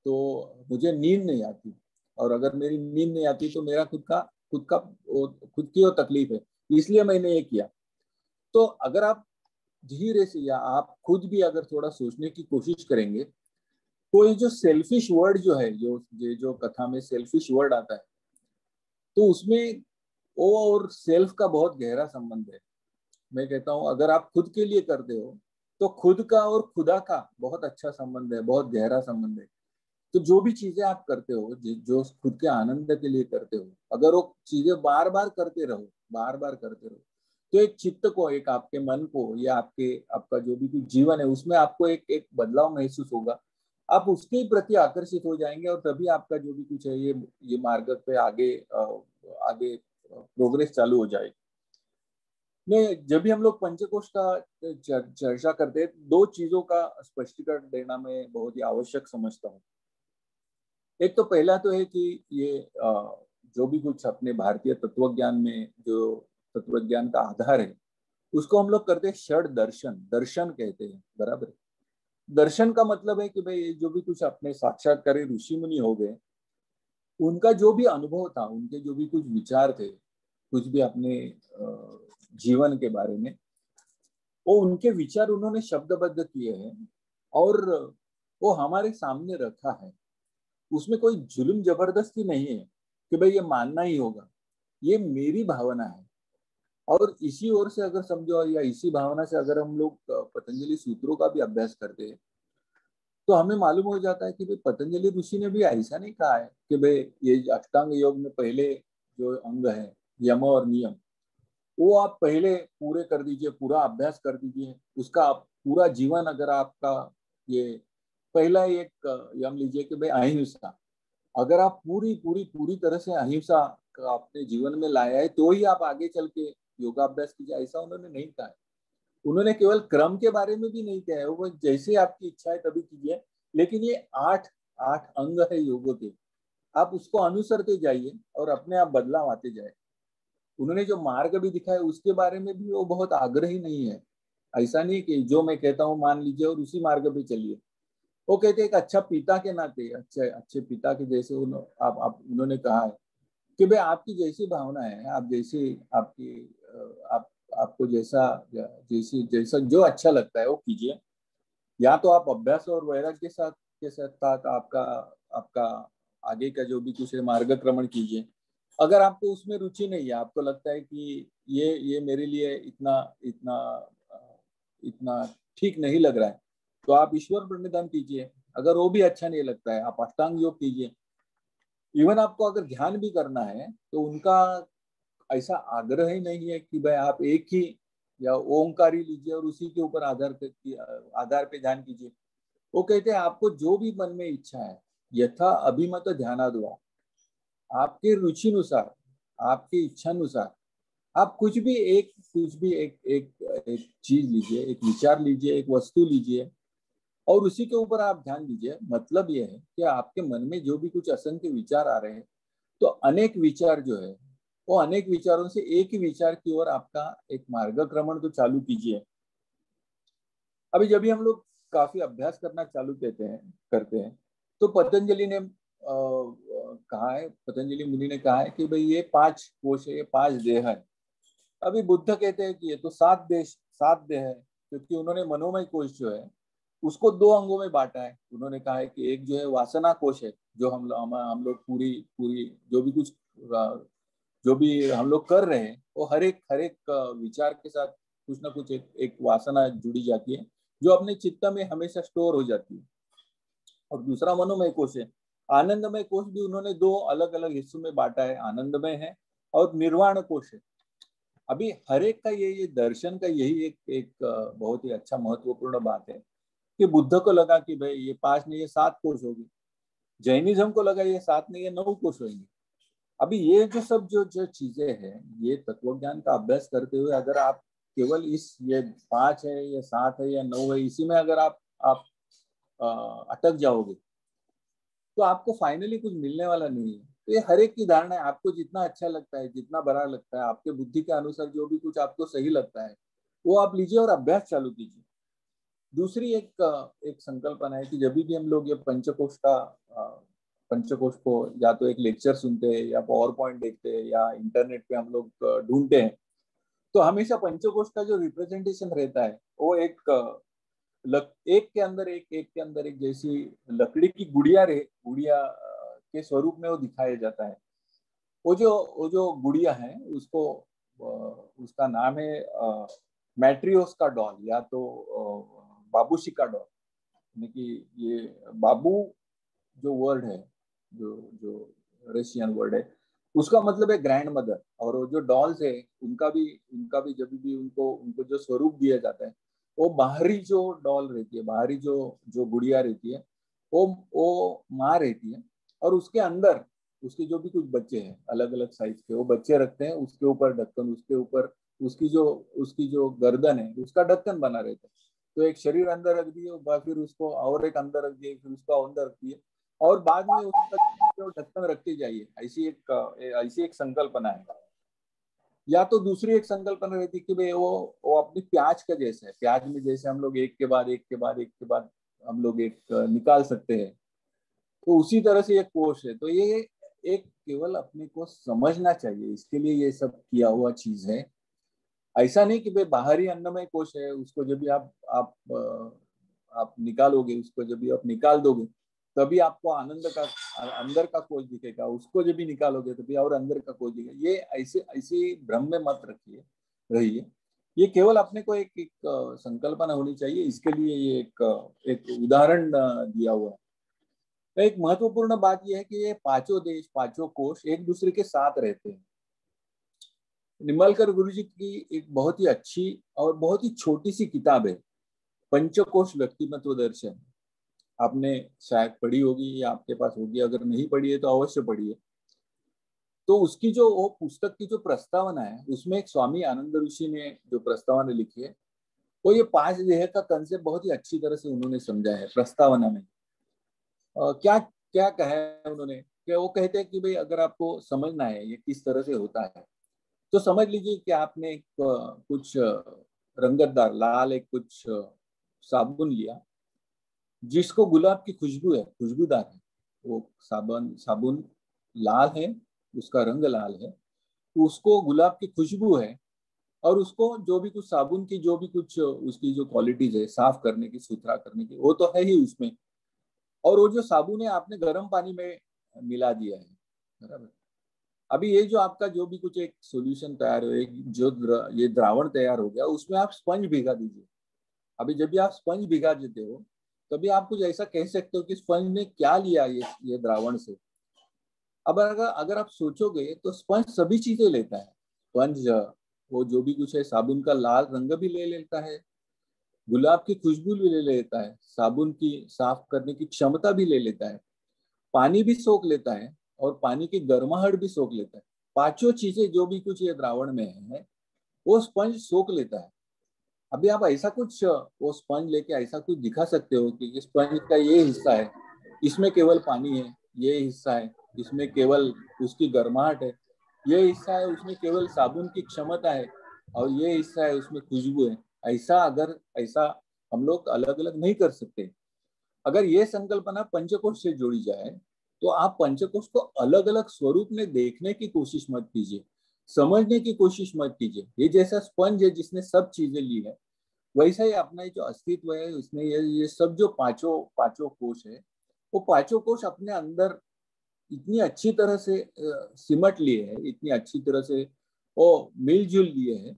तो मुझे नींद नहीं आती, और अगर मेरी नींद नहीं आती तो मेरा खुद की वो तकलीफ है, इसलिए मैंने ये किया। तो अगर आप धीरे से या आप खुद भी अगर थोड़ा सोचने की कोशिश करेंगे, तो ये जो सेल्फिश वर्ड जो है, जो कथा में सेल्फिश वर्ड आता है, तो उसमें वो और सेल्फ का बहुत गहरा संबंध है। मैं कहता हूँ अगर आप खुद के लिए करते हो तो खुद का और खुदा का बहुत अच्छा संबंध है, बहुत गहरा संबंध है। तो जो भी चीजें आप करते हो, जो खुद के आनंद के लिए करते हो, अगर वो चीजें बार बार करते रहो, बार बार करते रहो, तो एक चित्त को, एक आपके मन को, या आपका जो भी कुछ जीवन है उसमें आपको एक बदलाव महसूस होगा। आप उसके प्रति आकर्षित हो जाएंगे और तभी आपका जो भी कुछ है ये मार्ग पे आगे प्रोग्रेस चालू हो जाएगी। नहीं, जब भी हम लोग पंचकोश का चर्चा करते हैं, दो चीजों का स्पष्टीकरण देना मैं बहुत ही आवश्यक समझता हूँ। एक तो पहला तो है कि ये जो भी कुछ अपने भारतीय तत्वज्ञान में जो तत्वज्ञान का आधार है, उसको हम लोग करते हैं षड दर्शन, दर्शन कहते हैं, बराबर है। दर्शन का मतलब है कि भाई जो भी कुछ अपने साक्षात्कारी ऋषि मुनि हो गए, उनका जो भी अनुभव था, उनके जो भी कुछ विचार थे, कुछ भी अपने जीवन के बारे में, वो उनके विचार उन्होंने शब्दबद्ध किए हैं और वो हमारे सामने रखा है। उसमें कोई जुल्म जबरदस्ती नहीं है कि भाई ये मानना ही होगा, ये मेरी भावना है। और इसी ओर से अगर समझो, या इसी भावना से अगर हम लोग पतंजलि सूत्रों का भी अभ्यास करते हैं, तो हमें मालूम हो जाता है कि भाई पतंजलि ऋषि ने भी ऐसा नहीं कहा है कि भाई ये अष्टांग योग में पहले जो अंग है यम और नियम, वो आप पहले पूरे कर दीजिए, पूरा अभ्यास कर दीजिए, उसका पूरा जीवन अगर आपका ये पहला एक यम लीजिए कि भाई अहिंसा, अगर आप पूरी पूरी पूरी तरह से अहिंसा का अपने जीवन में लाया है तो ही आप आगे चल के योगाभ्यास कीजिए, ऐसा उन्होंने नहीं कहा है। उन्होंने केवल क्रम के बारे में भी नहीं कहा है, वो जैसे आपकी इच्छा है तभी कीजिए, लेकिन ये आठ आठ अंग है योग के, आप उसको अनुसरते जाइए और अपने आप बदलाव आते जाए। उन्होंने जो मार्ग भी दिखाया उसके बारे में भी वो बहुत आग्रही नहीं है। ऐसा नहीं कि जो मैं कहता हूँ मान लीजिए और उसी मार्ग पे चलिए। वो कहते हैं एक अच्छा पिता के नाते, अच्छे अच्छे पिता के जैसे उन्होंने कहा है कि भाई आपकी जैसी भावना है, आप जैसी आपकी आप आपको जैसा जो अच्छा लगता है वो कीजिए। या तो आप अभ्यास और वैराग्य के साथ आपका आपका आगे का जो भी कुछ है मार्गक्रमण कीजिए। अगर आपको उसमें रुचि नहीं है, आपको लगता है कि ये मेरे लिए इतना इतना इतना ठीक नहीं लग रहा है, तो आप ईश्वर प्रणिधान कीजिए। अगर वो भी अच्छा नहीं लगता है, आप अष्टांग योग कीजिए। इवन आपको अगर ध्यान भी करना है तो उनका ऐसा आग्रह ही नहीं है कि भाई आप एक ही या ओंकार ही लीजिए और उसी के ऊपर आधार पे ध्यान कीजिए। वो कहते हैं आपको जो भी मन में इच्छा है, यथा अभिमत ध्यानाद्वा, आपके रुचि अनुसार, आपकी इच्छा अनुसार आप कुछ भी एक चीज लीजिए, एक विचार लीजिए, एक वस्तु लीजिए और उसी के ऊपर आप ध्यान दीजिए। मतलब यह है कि आपके मन में जो भी कुछ असंख्य विचार आ रहे हैं, तो अनेक विचार जो है वो अनेक विचारों से एक ही विचार की ओर आपका एक मार्गक्रमण तो चालू कीजिए। अभी जब भी हम लोग काफी अभ्यास करना चालू करते हैं, तो पतंजलि मुनि ने कहा है कि भाई ये 5 कोश है, ये 5 देह है। अभी बुद्ध कहते हैं कि ये तो 7 देह है, क्योंकि उन्होंने मनोमय कोश जो है उसको 2 अंगों में बांटा है। उन्होंने कहा है कि एक जो है वासना कोश है, जो हम लोग पूरी पूरी जो भी हम लोग कर रहे हैं वो हर एक विचार के साथ कुछ ना कुछ एक वासना जुड़ी जाती है, जो अपने चित्त में हमेशा स्टोर हो जाती है। और दूसरा मनोमय कोश है। आनंदमय कोश भी उन्होंने दो अलग अलग हिस्सों में बांटा है, आनंदमय है और निर्वाण कोश है। अभी हर एक का ये दर्शन का यही एक बहुत ही अच्छा महत्वपूर्ण बात है कि बुद्ध को लगा कि भाई ये 5 नहीं ये 7 कोश होगी, जैनिज्म को लगा ये 7 नहीं ये 9 कोश होंगे। अभी ये जो सब जो चीजें हैं, ये तत्वज्ञान का अभ्यास करते हुए अगर आप केवल इस ये 5 है ये 7 है या 9 है इसी में अगर आप अटक जाओगे तो आपको फाइनली कुछ मिलने वाला नहीं है। तो ये हर एक की धारणा है, आपको जितना अच्छा लगता है, जितना बड़ा लगता है, आपके बुद्धि के अनुसार जो भी कुछ आपको सही लगता है वो आप लीजिए और अभ्यास चालू कीजिए। दूसरी एक संकल्पना है कि जब भी हम लोग ये पंचकोश को या तो एक लेक्चर सुनते हैं या पावर पॉइंट देखते हैं या इंटरनेट पे हम लोग ढूंढते हैं, तो हमेशा पंचकोश का जो रिप्रेजेंटेशन रहता है वो एक के अंदर एक जैसी लकड़ी की गुड़िया के स्वरूप में वो दिखाया जाता है। वो जो गुड़िया है उसको उसका नाम है मैट्रियोस का डॉल या तो बाबूशी का डॉल। यानी कि ये बाबू जो वर्ड है, जो रशियन वर्ड है, उसका मतलब है ग्रैंड मदर। और वो जो डॉल्स है उनका भी जब भी उनको जो स्वरूप दिया जाता है वो बाहरी जो डॉल रहती है, बाहरी जो गुड़िया रहती है वो माँ रहती है और उसके अंदर उसके जो भी कुछ बच्चे हैं अलग अलग साइज के वो बच्चे रखते हैं। उसके ऊपर ढक्कन, उसके ऊपर उसकी जो गर्दन है उसका ढक्कन बना रहता है। तो एक शरीर अंदर रख दिए, फिर उसको और एक अंदर रख दिए, फिर उसको अंदर रख दिए और बाद में उसका ढक्कन रखते जाइए। ऐसी एक संकल्पना है। या तो दूसरी एक संकल्पना रहती है कि भाई वो अपनी प्याज का जैसा है, प्याज में जैसे हम लोग एक के बाद हम लोग एक निकाल सकते हैं, तो उसी तरह से एक कोश है। तो ये एक केवल अपने को समझना चाहिए, इसके लिए ये सब किया हुआ चीज है। ऐसा नहीं कि भाई बाहरी अन्नमय कोश है, उसको जब भी आप निकालोगे, उसको जब भी आप निकाल दोगे तभी आपको आनंद का अंदर का कोश दिखेगा, उसको जब भी निकालोगे तभी और अंदर का कोश दिखेगा। ये ऐसे भ्रम में मत रहिए। ये केवल अपने को एक संकल्पना होनी चाहिए। इसके लिए ये एक उदाहरण दिया हुआ है। तो एक महत्वपूर्ण बात यह है कि ये पांचों देश, पांचों कोश एक दूसरे के साथ रहते हैं। निम्बालकर गुरुजी की एक बहुत ही अच्छी और बहुत ही छोटी सी किताब है, पंचकोश व्यक्तिमत्व दर्शन। आपने शायद पढ़ी होगी या आपके पास होगी, अगर नहीं पढ़ी है तो अवश्य पढ़िए। तो उसकी जो वो पुस्तक की जो प्रस्तावना है उसमें एक स्वामी आनंद ऋषि ने जो प्रस्तावना लिखी है वो ये 5 देह का कंसेप्ट बहुत ही अच्छी तरह से उन्होंने समझा है प्रस्तावना में। क्या क्या कहा है उन्होंने कि वो कहते हैं कि भाई अगर आपको समझना है ये किस तरह से होता है तो समझ लीजिए कि आपने कुछ रंगतदार लाल एक कुछ साबुन लिया जिसको गुलाब की खुशबू है, खुशबूदार है। वो साबुन लाल है, उसका रंग लाल है, उसको गुलाब की खुशबू है और उसको जो भी कुछ साबुन की जो भी कुछ उसकी जो क्वालिटीज है साफ करने की, सुथरा करने की, वो तो है ही उसमें। और वो जो साबुन है आपने गर्म पानी में मिला दिया है, बराबर। अभी ये जो आपका जो भी कुछ एक सॉल्यूशन तैयार हो, ये द्रावण तैयार हो गया, उसमें आप स्पंज भिगा दीजिए। अभी जब भी आप स्पंज भिगा देते हो तभी आप कुछ ऐसा कह सकते हो कि स्पंज ने क्या लिया ये द्रावण से। अब अगर आप सोचोगे तो स्पंज सभी चीजें लेता है। स्पंज वो जो भी कुछ है, साबुन का लाल रंग भी ले लेता है, गुलाब की खुशबू भी ले लेता है, साबुन की साफ करने की क्षमता भी ले लेता है, पानी भी सोख लेता है और पानी की गर्माहट भी सोख लेता है। पांचों चीजें जो भी कुछ ये द्रावण में है वो स्पंज सोख लेता है। अभी आप ऐसा कुछ वो स्पंज लेके ऐसा कुछ दिखा सकते हो कि स्पंज का ये हिस्सा है, इसमें केवल पानी है, ये हिस्सा है इसमें केवल उसकी गर्माहट है, ये हिस्सा है उसमें केवल साबुन की क्षमता है और ये हिस्सा है उसमें खुशबू है। ऐसा हम लोग अलग अलग नहीं कर सकते। अगर ये संकल्पना पंचकोश से जोड़ी जाए तो आप पंचकोश को अलग अलग स्वरूप में देखने की कोशिश मत कीजिए, समझने की कोशिश मत कीजिए। ये जैसा स्पंज है जिसने सब चीजें ली है, वैसा ही अपना जो अस्तित्व है उसने ये सब जो पांचों कोश है, वो पांचों कोश अपने अंदर इतनी अच्छी तरह से सिमट लिए है, इतनी अच्छी तरह से वो मिलजुल लिए है।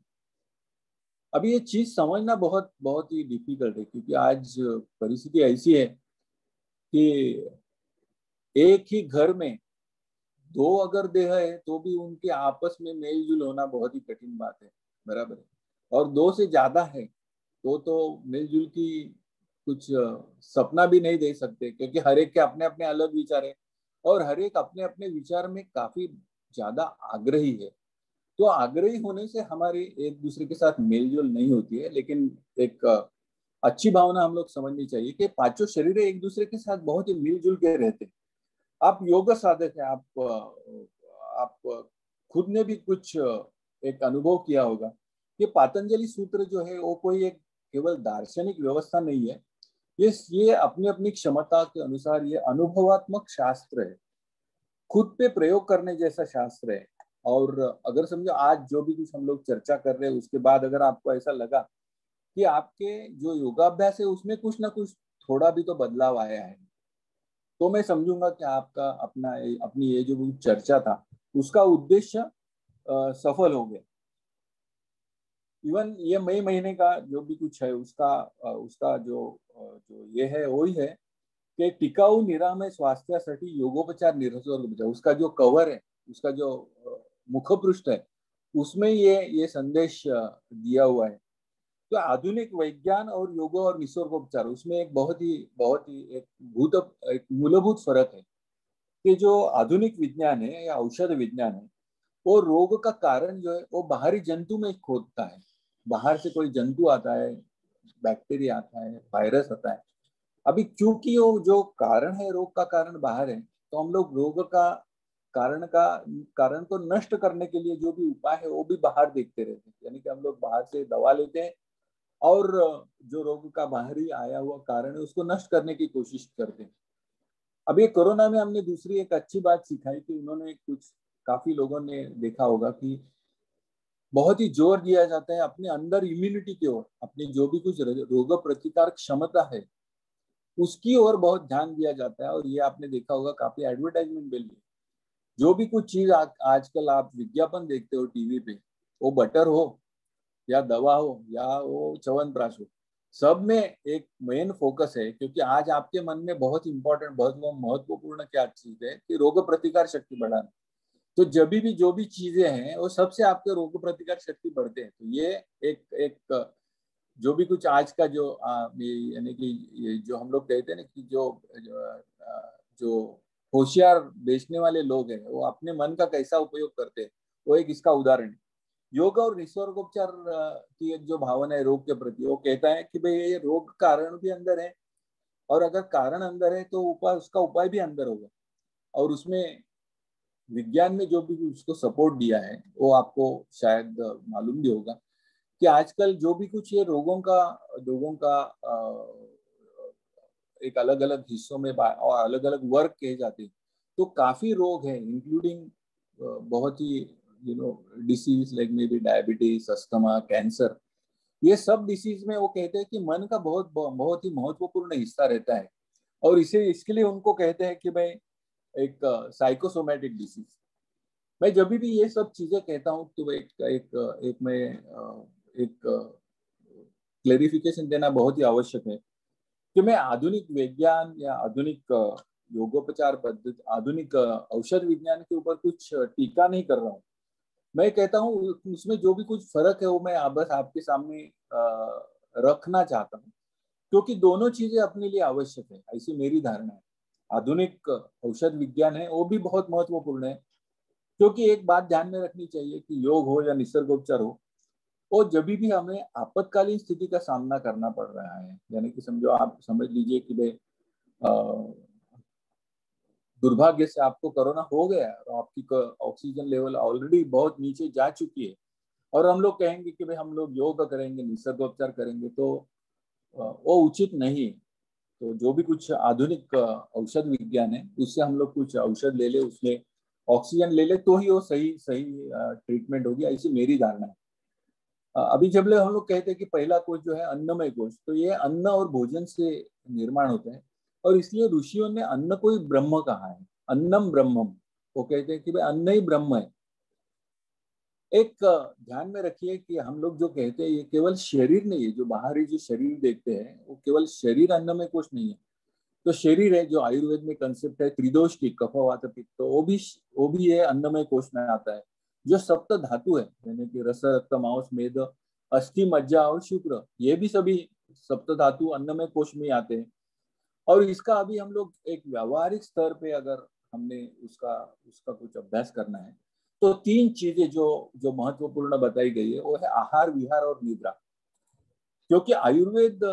अभी ये चीज समझना बहुत बहुत ही डिफिकल्ट है, क्योंकि आज परिस्थिति ऐसी है कि एक ही घर में दो अगर देह है तो भी उनके आपस में मेल जुल होना बहुत ही कठिन बात है, बराबर है। और दो से ज्यादा है तो मिलजुल की कुछ सपना भी नहीं दे सकते, क्योंकि हर एक के अपने अपने अलग विचार है और हर एक अपने अपने विचार में काफी ज्यादा आग्रही है। तो आग्रही होने से हमारी एक दूसरे के साथ मेलजोल नहीं होती है, लेकिन एक अच्छी भावना हम लोग समझनी चाहिए कि पांचों शरीर एक दूसरे के साथ बहुत ही मिलजुल के रहते हैं। आप योग साधक है, आप खुद ने भी कुछ एक अनुभव किया होगा। ये पातंजलि सूत्र जो है वो कोई एक केवल दार्शनिक व्यवस्था नहीं है, ये अपनी अपनी क्षमता के अनुसार ये अनुभवात्मक शास्त्र है, खुद पे प्रयोग करने जैसा शास्त्र है। और अगर समझो आज जो भी कुछ हम लोग चर्चा कर रहे हैं उसके बाद अगर आपको ऐसा लगा कि आपके जो योगाभ्यास है उसमें कुछ ना कुछ थोड़ा भी तो बदलाव आया है, तो मैं समझूंगा कि आपका अपनी ये जो चर्चा था उसका उद्देश्य सफल हो गया। इवन ये मई महीने का जो भी कुछ है उसका जो ये है वही है कि टिकाऊ निरामय स्वास्थ्यासाठी योगोपचार निसर्गोपचार, उसका जो कवर है, उसका जो मुखपृष्ठ है, उसमें ये संदेश दिया हुआ है। तो आधुनिक विज्ञान और योग और निसर्गोपचार, उसमें एक बहुत ही एक मूलभूत फर्क है कि जो आधुनिक विज्ञान है या औषध विज्ञान है वो रोग का कारण जो है वो बाहरी जंतु में खोदता है। बाहर से कोई जंतु आता है, बैक्टीरिया आता है, वायरस आता है। अभी क्योंकि वो जो कारण है, रोग का कारण बाहर है, तो हम लोग रोग का कारण को नष्ट करने के लिए जो भी उपाय है वो भी बाहर देखते रहते हैं। यानी कि हम लोग बाहर से दवा लेते हैं और जो रोग का बाहरी आया हुआ कारण है उसको नष्ट करने की कोशिश करते हैं। अब ये कोरोना में हमने दूसरी एक अच्छी बात सिखाई कि उन्होंने कुछ काफी लोगों ने देखा होगा कि बहुत ही जोर दिया जाता है अपने अंदर इम्यूनिटी की ओर, अपनी जो भी कुछ रोग प्रतिकार क्षमता है उसकी ओर बहुत ध्यान दिया जाता है। और ये आपने देखा होगा काफी एडवर्टाइजमेंट के लिए जो भी कुछ चीज आजकल आप विज्ञापन देखते हो टीवी पे, वो बटर हो या दवा हो या वो च्यवनप्राश हो, सब में एक मेन फोकस है, क्योंकि आज आपके मन में बहुत इंपॉर्टेंट, बहुत महत्वपूर्ण क्या चीज है कि रोग प्रतिकार शक्ति बढ़ाना। तो जब भी जो भी चीजें हैं वो सबसे आपके रोग प्रतिकार शक्ति बढ़ते हैं। तो ये एक जो भी कुछ आज का जो यानी कि ये जो हम लोग कहते हैं ना कि जो होशियार बेचने वाले लोग हैं वो अपने मन का कैसा उपयोग करते हैं, वो एक इसका उदाहरण है। योग और निसर्गोपचार की एक जो भावना है रोग के प्रति, वो कहता है कि भाई ये रोग कारण भी अंदर है और अगर कारण अंदर है तो उसका उपाय भी अंदर होगा। और उसमें विज्ञान में जो भी उसको सपोर्ट दिया है वो आपको शायद मालूम भी होगा कि आजकल जो भी कुछ ये लोगों का एक अलग अलग हिस्सों में और अलग अलग वर्ग कहे जाते हैं, तो काफी रोग हैं इंक्लूडिंग बहुत ही disease like maybe diabetes, asthma, cancer. ये सब डिसीज में वो कहते हैं कि मन का बहुत बहुत ही महत्वपूर्ण हिस्सा रहता है। और इसके लिए उनको कहते हैं कि भाई एक साइकोसोमैटिक डिसीज। मैं जब भी ये सब चीजें कहता हूँ तो एक क्लेरिफिकेशन देना बहुत ही आवश्यक है कि मैं आधुनिक विज्ञान या आधुनिक योगोपचार पद्धति, आधुनिक औषध विज्ञान के ऊपर कुछ टीका नहीं कर रहा हूँ। मैं कहता हूँ उसमें जो भी कुछ फर्क है वो मैं बस आपके सामने रखना चाहता हूँ, क्योंकि दोनों चीजें अपने लिए आवश्यक है, ऐसी मेरी धारणा है। आधुनिक औषध विज्ञान है वो भी बहुत महत्वपूर्ण है, क्योंकि एक बात ध्यान में रखनी चाहिए कि योग हो या निसर्गोपचार हो, और जब भी हमें आपातकालीन स्थिति का सामना करना पड़ रहा है, यानी कि समझो आप समझ लीजिए कि भाई दुर्भाग्य से आपको कोरोना हो गया और आपकी ऑक्सीजन लेवल ऑलरेडी बहुत नीचे जा चुकी है, और हम लोग कहेंगे कि भाई हम लोग योग करेंगे, निसर्गोपचार करेंगे, तो वो उचित नहीं। तो जो भी कुछ आधुनिक औषध विज्ञान है उससे हम लोग कुछ औषध ले ले, उसमें ऑक्सीजन ले ले, तो ही वो सही सही ट्रीटमेंट होगी, ऐसी मेरी धारणा है। अभी जब हम लोग कहते हैं कि पहला कोश जो है अन्नमय कोश, तो ये अन्न और भोजन से निर्माण होता है, और इसलिए ऋषियों ने अन्न को ही ब्रह्म कहा है, अन्नम ब्रह्मम। वो कहते हैं कि भाई अन्न ही ब्रह्म है। एक ध्यान में रखिए कि हम लोग जो कहते हैं ये केवल शरीर नहीं है, जो बाहरी जो शरीर देखते हैं वो केवल शरीर अन्नमय कोश नहीं है। तो शरीर है जो आयुर्वेद में कंसेप्ट है त्रिदोष की, कफ वात पित्त, तो वो भी है अन्नमय कोश में आता है। जो सप्त धातु है यानी कि रस रक्त मांस मेद अस्थि मज्जा और शुक्र, ये भी सभी सप्त धातु अन्नमय कोश में आते हैं। और इसका अभी हम लोग एक व्यावहारिक स्तर पे अगर हमने उसका उसका कुछ अभ्यास करना है तो तीन चीजें जो जो महत्वपूर्ण बताई गई है वो है आहार विहार और निद्रा। क्योंकि आयुर्वेद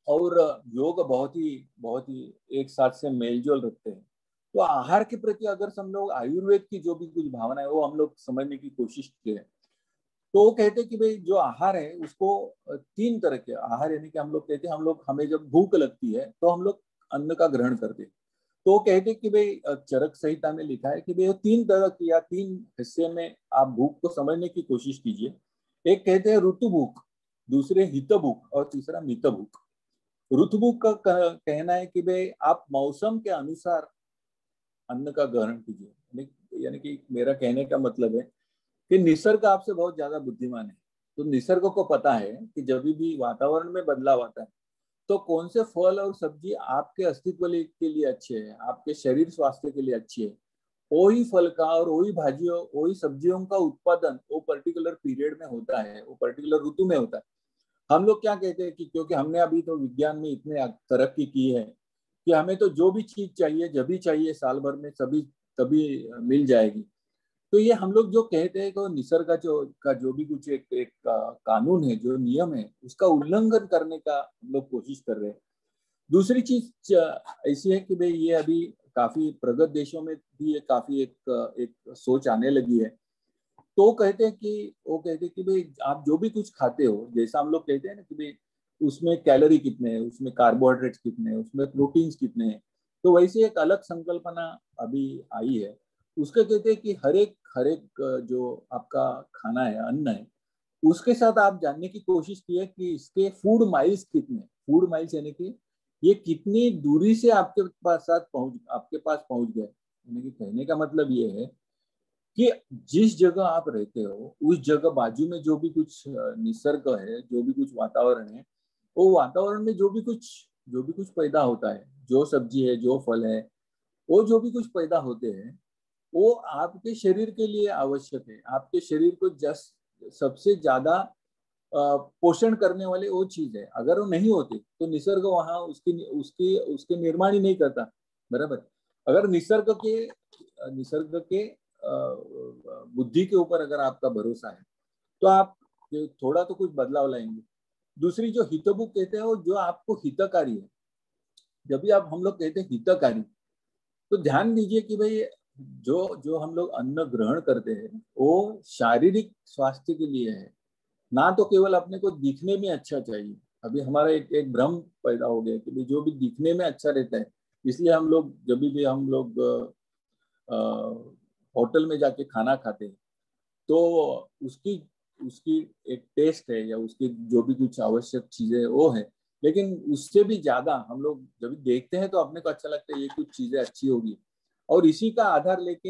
और योग बहुत ही एक साथ से मेलजोल रखते हैं। तो आहार के प्रति अगर हम लोग आयुर्वेद की जो भी कुछ भावना है वो हम लोग समझने की कोशिश करें तो वो कहते हैं कि भाई जो आहार है उसको तीन तरह के आहार, यानी कि हम लोग कहते हैं हम लोग हमें जब भूख लगती है तो हम लोग अन्न का ग्रहण करते हैं। तो वो कहते हैं कि भाई चरक संहिता में लिखा है कि भाई तीन तरह की या तीन हिस्से में आप भूख को समझने की कोशिश कीजिए। एक कहते हैं ऋतु भूख, दूसरे हित भूख और तीसरा मित भूख। ऋतु भूख का कहना है कि भाई आप मौसम के अनुसार अन्न का ग्रहण कीजिए। यानी कि मेरा कहने का मतलब है कि निसर्ग आपसे बहुत ज्यादा बुद्धिमान है। तो निसर्ग को पता है कि जब भी वातावरण में बदलाव आता है तो कौन से फल और सब्जी आपके अस्तित्व के लिए अच्छे हैं, आपके शरीर स्वास्थ्य के लिए अच्छी है, वही फल का और वही भाजियों वही सब्जियों का उत्पादन वो पर्टिकुलर पीरियड में होता है, वो पर्टिकुलर ऋतु में होता है। हम लोग क्या कहते हैं कि क्योंकि हमने अभी तो विज्ञान में इतने तरक्की की है कि हमें तो जो भी चीज चाहिए जब भी चाहिए साल भर में सभी तभी मिल जाएगी। तो ये हम लोग जो कहते हैं कि निसर्ग का जो भी कुछ एक कानून है, जो नियम है, उसका उल्लंघन करने का हम लोग कोशिश कर रहे हैं। दूसरी चीज ऐसी है कि भाई ये अभी काफी प्रगत देशों में भी ये काफी एक सोच आने लगी है। तो वो कहते हैं कि भाई आप जो भी कुछ खाते हो, जैसा हम लोग कहते हैं ना कि भाई उसमें कैलोरी कितने हैं, उसमें कार्बोहाइड्रेट्स कितने हैं, उसमें प्रोटीन्स कितने हैं, तो वैसे एक अलग संकल्पना अभी आई है। उसके कहते हैं कि हर एक जो आपका खाना है, अन्न है, उसके साथ आप जानने की कोशिश की है कि इसके फूड माइल्स कितने, फूड माइल्स यानी कि ये कितनी दूरी से आपके पास पहुंच गए। यानी कि कहने का मतलब ये है कि जिस जगह आप रहते हो उस जगह बाजू में जो भी कुछ निसर्ग है, जो भी कुछ वातावरण है, वो वातावरण में जो भी कुछ पैदा होता है, जो सब्जी है, जो फल है, वो जो भी कुछ पैदा होते हैं वो आपके शरीर के लिए आवश्यक है। आपके शरीर को सबसे ज्यादा पोषण करने वाले वो चीज है। अगर वो नहीं होते तो निसर्ग वहां उसकी उसकी उसके निर्माण ही नहीं करता, बराबर। अगर निसर्ग के बुद्धि के ऊपर अगर आपका भरोसा है तो आप थोड़ा तो कुछ बदलाव लाएंगे। दूसरी जो हितभुक कहते हैं वो जो आपको हितकारी है। जब भी आप हम लोग कहते हैं हितकारी तो ध्यान दीजिए कि भाई जो जो हम लोग अन्न ग्रहण करते हैं वो शारीरिक स्वास्थ्य के लिए है, ना तो केवल अपने को दिखने में अच्छा चाहिए। अभी हमारा एक भ्रम पैदा हो गया कि जो भी दिखने में अच्छा रहता है इसलिए हम लोग जब भी हम लोग होटल में जाके खाना खाते हैं तो उसकी उसकी एक टेस्ट है या उसकी जो भी कुछ आवश्यक चीजें वो है, लेकिन उससे भी ज्यादा हम लोग जब देखते हैं तो अपने को अच्छा लगता है ये कुछ चीजें अच्छी होगी, और इसी का आधार लेके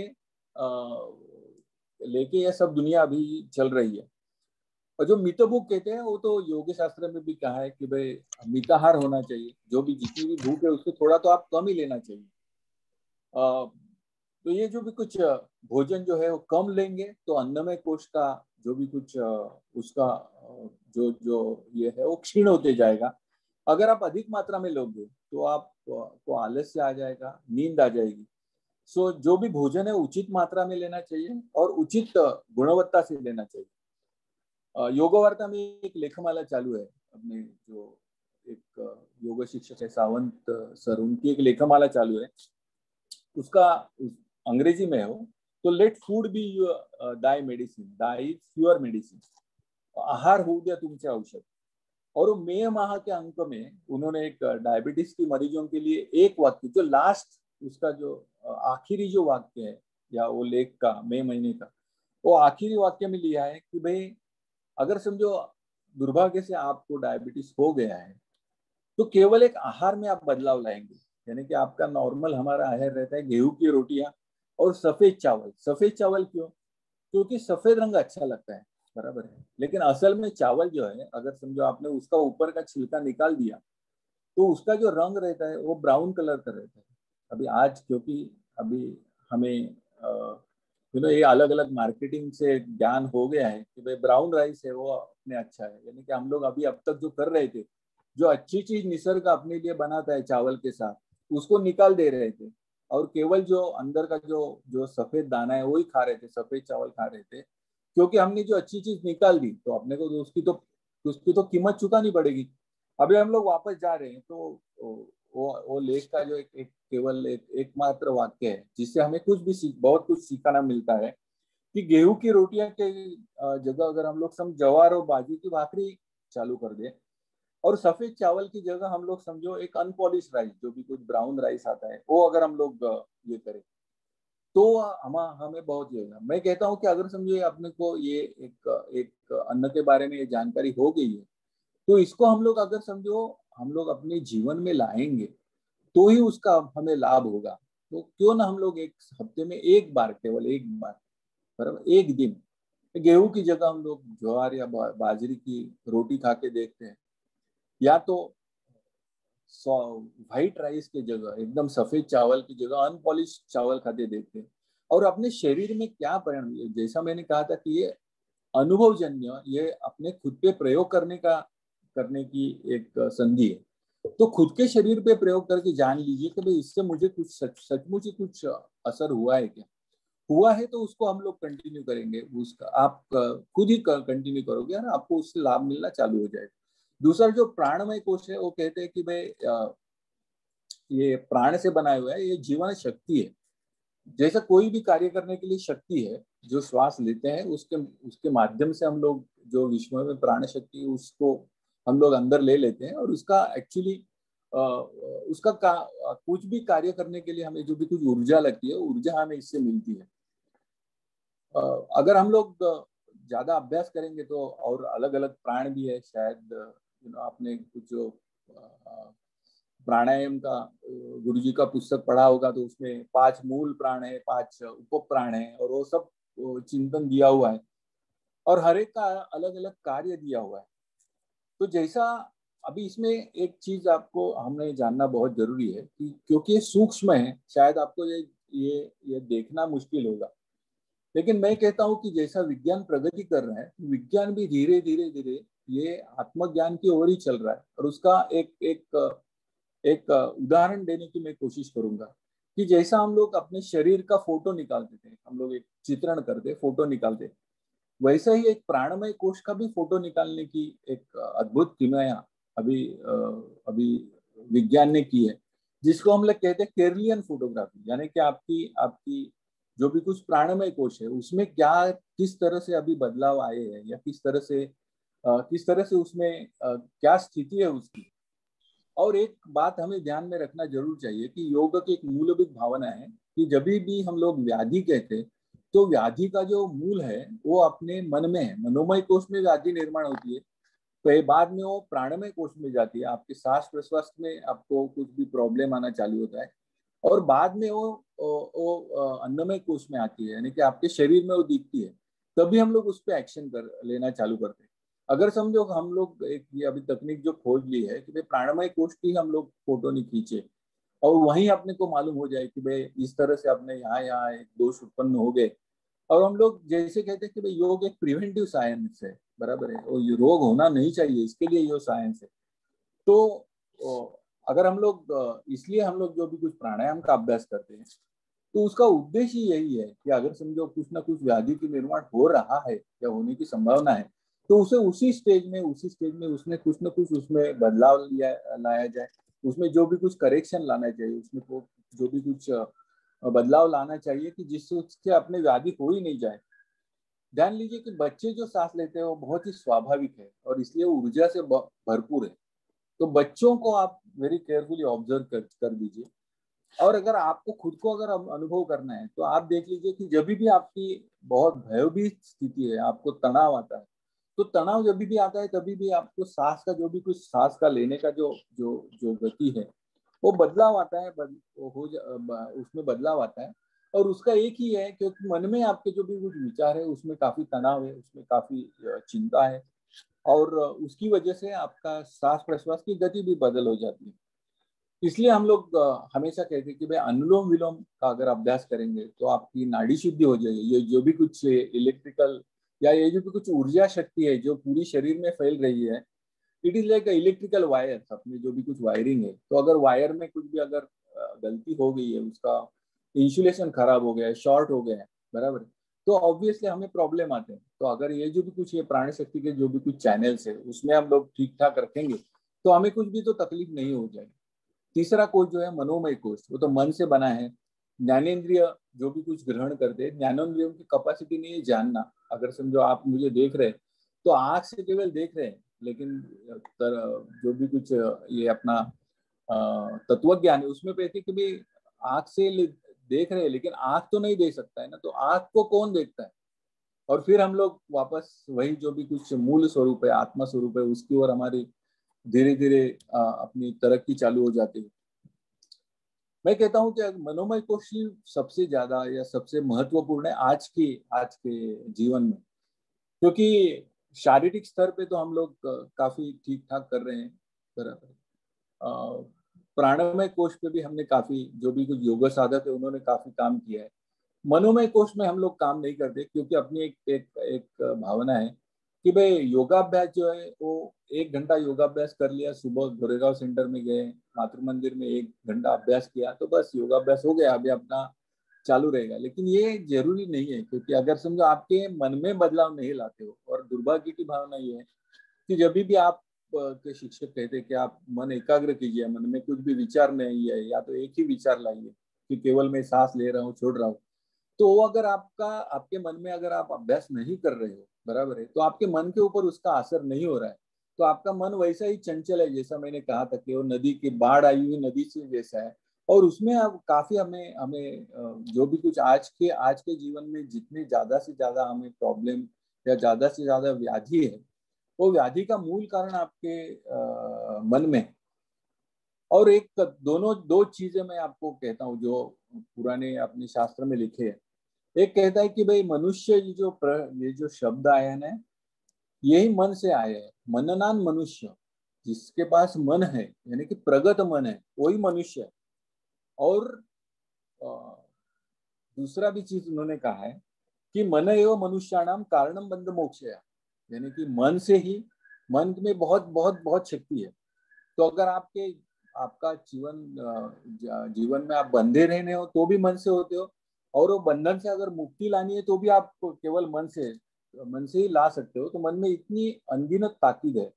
ये सब दुनिया अभी चल रही है। और जो मितभुक कहते हैं वो तो योग शास्त्र में भी कहा है कि भाई मिताहार होना चाहिए, जो भी जितनी भी भूख है उससे थोड़ा तो आप कम ही लेना चाहिए। तो ये जो भी कुछ भोजन जो है वो कम लेंगे तो अन्नमय कोश का जो भी कुछ उसका जो जो ये है वो क्षीण होते जाएगा। अगर आप अधिक मात्रा में लोगे तो आप को आलस्य आ जाएगा, नींद आ जाएगी। सो जो भी भोजन है उचित मात्रा में लेना चाहिए और उचित गुणवत्ता से लेना चाहिए। योग वार्ता में एक लेखमाला चालू है, अपने जो एक योग शिक्षक है सावंत सर, उनकी एक लेखमाला चालू है। उसका अंग्रेजी में हो तो लेट फूड बी दाय मेडिसिन, दाय इज योर मेडिसिन, आहार हो गया तुमचे औषध। और मई माह के अंक में उन्होंने एक डायबिटीज की मरीजों के लिए एक वाक्य जो लास्ट उसका जो आखिरी जो वाक्य है या वो लेख का मई महीने का वो आखिरी वाक्य में लिया है कि भाई अगर समझो दुर्भाग्य से आपको डायबिटीज हो गया है तो केवल एक आहार में आप बदलाव लाएंगे। यानी कि आपका नॉर्मल हमारा आहार रहता है गेहूं की रोटियां और सफेद चावल। सफेद चावल क्यों? क्योंकि सफेद रंग अच्छा लगता है, बराबर है। लेकिन असल में चावल जो है, अगर समझो आपने उसका ऊपर का छिलका निकाल दिया तो उसका जो रंग रहता है वो ब्राउन कलर का रहता है। अभी आज क्योंकि अभी हमें ये अलग अलग मार्केटिंग से ज्ञान हो गया है कि भाई ब्राउन राइस है वो अपने अच्छा है, यानी कि हम लोग अभी अब तक जो कर रहे थे, जो अच्छी चीज निसर्ग अपने लिए बनाता है चावल के साथ, उसको निकाल दे रहे थे और केवल जो अंदर का जो जो सफेद दाना है वही खा रहे थे, सफेद चावल खा रहे थे। क्योंकि हमने जो अच्छी चीज निकाल दी तो अपने को उसकी तो कीमत चुकानी पड़ेगी। अभी हम लोग वापस जा रहे हैं तो वो लेख का जो केवल एकमात्र वाक्य है जिससे हमें बहुत कुछ सीखना मिलता है कि गेहूं की रोटियां के जगह अगर हम लोग जवार और बाजरे की भाकरी चालू कर दें और सफेद चावल की जगह हम लोग समझो एक अनपॉलिश राइस, जो भी कुछ ब्राउन राइस आता है, वो अगर हम लोग ये करें तो हमें बहुत ये होगा। मैं कहता हूँ कि अगर समझो अपने को ये एक अन्न के बारे में ये जानकारी हो गई है तो इसको हम लोग अगर समझो हम लोग अपने जीवन में लाएंगे तो ही उसका हमें लाभ होगा। तो क्यों ना हम लोग एक हफ्ते में एक बार, केवल एक बार, बराबर एक दिन गेहूं की जगह हम लोग ज्वार या बाजरी की रोटी खा के देखते हैं, या तो व्हाइट राइस की जगह एकदम सफेद चावल की जगह अनपॉलिश चावल खाते देखते हैं, और अपने शरीर में क्या परिणाम, जैसा मैंने कहा था कि ये अनुभवजन्य, ये अपने खुद पे प्रयोग करने की एक संधि है। तो खुद के शरीर पे प्रयोग करके जान लीजिए कि भाई इससे मुझे कुछ सचमुच ही कुछ असर हुआ है क्या। हुआ है तो उसको हम लोग कंटिन्यू करेंगे, उसका आप खुद ही कंटिन्यू करोगे और आपको उससे लाभ मिलना चालू हो जाएगा। दूसरा जो प्राणमय कोश है वो कहते हैं कि भाई ये प्राण से बनाया हुआ है, ये जीवन शक्ति है। जैसा कोई भी कार्य करने के लिए शक्ति है, जो श्वास लेते हैं उसके उसके माध्यम से हम लोग जो विश्व में प्राण शक्ति उसको हम लोग अंदर ले लेते हैं, और उसका एक्चुअली कुछ भी कार्य करने के लिए हमें जो भी कुछ ऊर्जा लगती है, ऊर्जा हमें इससे मिलती है। अगर हम लोग ज्यादा अभ्यास करेंगे तो और अलग अलग प्राण भी है, शायद आपने कुछ जो प्राणायाम का गुरुजी का पुस्तक पढ़ा होगा तो उसमें 5 मूल प्राण है, 5 उप प्राण है, और वो सब चिंतन दिया हुआ है और हर एक का अलग अलग कार्य दिया हुआ है। तो जैसा अभी इसमें एक चीज आपको हमें जानना बहुत जरूरी है कि क्योंकि ये सूक्ष्म है, शायद आपको ये देखना मुश्किल होगा, लेकिन मैं कहता हूँ कि जैसा विज्ञान प्रगति कर रहा है, विज्ञान भी धीरे धीरे धीरे ये आत्मज्ञान की ओर ही चल रहा है। और उसका एक उदाहरण देने की मैं कोशिश करूंगा कि जैसा हम लोग अपने शरीर का फोटो निकालते थे, हम लोग एक चित्रण करते, फोटो निकालते, वैसा ही एक प्राणमय कोश का भी फोटो निकालने की एक अद्भुत किमया अभी विज्ञान ने की है, जिसको हम लोग कहते हैं केरलियन फोटोग्राफी। यानी कि आपकी जो भी कुछ प्राणमय कोश है उसमें किस तरह से अभी बदलाव आए हैं, या किस तरह से उसमें क्या स्थिति है उसकी। और एक बात हमें ध्यान में रखना जरूर चाहिए कि योग की एक मूलभूत भावना है कि जब भी हम लोग व्याधि कहते तो व्याधि का जो मूल है वो अपने मन में है। मनोमय कोश में व्याधि निर्माण होती है, तो बाद में वो प्राणमय कोश में जाती है, आपके सांस प्रश्वास में आपको कुछ भी प्रॉब्लम आना चालू होता है, और बाद में वो अन्नमय कोश में आती है, यानी कि आपके शरीर में वो दिखती है। तभी हम लोग उस पर एक्शन कर लेना चालू करते हैं। अगर समझो हम लोग ये अभी तकनीक जो खोज ली है कि भाई प्राणमय कोश की हम लोग फोटो नहीं खींचे और वहीं अपने को मालूम हो जाए कि भाई इस तरह से अपने यहाँ एक दोष उत्पन्न हो गए, और हम लोग जैसे कहते हैं कि भाई योग एक प्रिवेंटिव साइंस है, बराबर है, और ये रोग होना नहीं चाहिए, इसके लिए ये साइंस है। तो अगर हम लोग इसलिए हम लोग जो भी कुछ प्राणायाम का अभ्यास करते हैं तो उसका उद्देश्य यही है कि अगर समझो कुछ ना कुछ व्याधि की निर्माण हो रहा है या होने की संभावना है तो उसे उसी स्टेज में उसमें कुछ ना कुछ उसमें बदलाव लाया जाए, उसमें जो भी कुछ करेक्शन लाना चाहिए, उसमें जो भी कुछ बदलाव लाना चाहिए कि जिससे उसके अपने व्याधि हो ही नहीं जाए। ध्यान लीजिए कि बच्चे जो सांस लेते हैं वो बहुत ही स्वाभाविक है और इसलिए ऊर्जा से भरपूर है। तो बच्चों को आप वेरी केयरफुली ऑब्जर्व कर दीजिए, और अगर आपको खुद को अगर अनुभव करना है तो आप देख लीजिए कि जब भी आपकी बहुत भयभीत स्थिति है, आपको तनाव आता है, तो तनाव जब भी आता है तभी भी आपको सांस का जो भी कुछ सांस का लेने का जो जो जो गति है वो बदलाव आता है, उसमें बदलाव आता है। और उसका एक ही है, क्योंकि मन में आपके जो भी कुछ विचार है उसमें काफी तनाव है, उसमें काफी चिंता है, और उसकी वजह से आपका सांस प्रश्वास की गति भी बदल हो जाती है। इसलिए हम लोग हमेशा कहते हैं कि भाई अनुलोम विलोम का अगर अभ्यास करेंगे तो आपकी नाड़ी शुद्धि हो जाएगी। ये जो भी कुछ इलेक्ट्रिकल या ये जो भी कुछ ऊर्जा शक्ति है जो पूरी शरीर में फैल रही है, it is like electrical wire. अपने जो भी कुछ वायरिंग है, तो अगर वायर में कुछ भी अगर गलती हो गई है, उसका इंसुलेशन खराब हो गया है, शॉर्ट हो गया है, बराबर, तो ऑब्वियसली हमें प्रॉब्लम आते हैं। तो अगर ये जो भी कुछ ये प्राण शक्ति के जो भी कुछ चैनल्स है उसमें हम लोग ठीक ठाक रखेंगे तो हमें कुछ भी तो तकलीफ नहीं हो जाएगी। तीसरा कोश जो है मनोमय कोश, वो तो मन से बना है। ज्ञानेन्द्रिय जो भी कुछ ग्रहण करते हैं, ज्ञानेन्द्रियों की कैपेसिटी नहीं है जानना। अगर समझो आप मुझे देख रहे हैं तो आंख से केवल देख रहे हैं, लेकिन जो भी कुछ ये अपना तत्व ज्ञान है उसमें कहते कि भाई आंख से देख रहे हैं, लेकिन आंख तो नहीं देख सकता है ना, तो आंख को कौन देखता है? और फिर हम लोग वापस वही जो भी कुछ मूल स्वरूप है, आत्मा स्वरूप है, उसकी ओर हमारी धीरे धीरे अपनी तरक्की चालू हो जाती है। मैं कहता हूँ कि मनोमय कोश सबसे ज्यादा या सबसे महत्वपूर्ण है आज के जीवन में, क्योंकि शारीरिक स्तर पे तो हम लोग काफी ठीक ठाक कर रहे हैं, बराबर। प्राणमय कोश पे भी हमने काफी, जो भी कुछ योग साधक है उन्होंने काफी काम किया है। मनोमय कोश में हम लोग काम नहीं करते, क्योंकि अपनी एक भावना है कि भाई योगाभ्यास जो है वो 1 घंटा योगाभ्यास कर लिया, सुबह गोरेगांव सेंटर में गए, मातृ मंदिर में 1 घंटा अभ्यास किया, तो बस योगाभ्यास हो गया, अभी अपना चालू रहेगा। लेकिन ये जरूरी नहीं है, क्योंकि अगर समझो आपके मन में बदलाव नहीं लाते हो, और दुर्भाग्य की भावना ये है कि जब भी आप के शिक्षक कहते हैं कि आप मन एकाग्र कीजिए, मन में कुछ भी विचार नहीं है, या तो एक ही विचार लाइए कि केवल मैं सांस ले रहा हूँ छोड़ रहा हूँ, तो वो अगर आपके मन में अगर आप अभ्यास नहीं कर रहे हो, बराबर है, तो आपके मन के ऊपर उसका असर नहीं हो रहा है। तो आपका मन वैसा ही चंचल है, जैसा मैंने कहा था कि वो नदी की बाढ़ आई हुई नदी से जैसा है। और उसमें अब काफी हमें हमें जो भी कुछ आज के जीवन में जितने ज्यादा से ज्यादा हमें प्रॉब्लम या ज्यादा से ज्यादा व्याधि है, वो व्याधि का मूल कारण आपके मन में। और एक दो चीजें मैं आपको कहता हूँ जो पुराने अपने शास्त्र में लिखे हैं। एक कहता है कि भाई मनुष्य ये जो शब्द आया है ना, यही मन से आया है। मननान मनुष्य, जिसके पास मन है यानी कि प्रगत मन है, वही मनुष्य है। और दूसरा भी चीज उन्होंने कहा है कि मन एवं मनुष्याणाम कारणम बंध मोक्षया, यानी कि मन में बहुत बहुत बहुत शक्ति है। तो अगर आपका जीवन में आप बंधे रहने हो तो भी मन से होते हो, और वो बंधन से अगर मुक्ति लानी है तो भी आप केवल मन से ही ला सकते हो। तो मन में इतनी अनगिनत ताकत है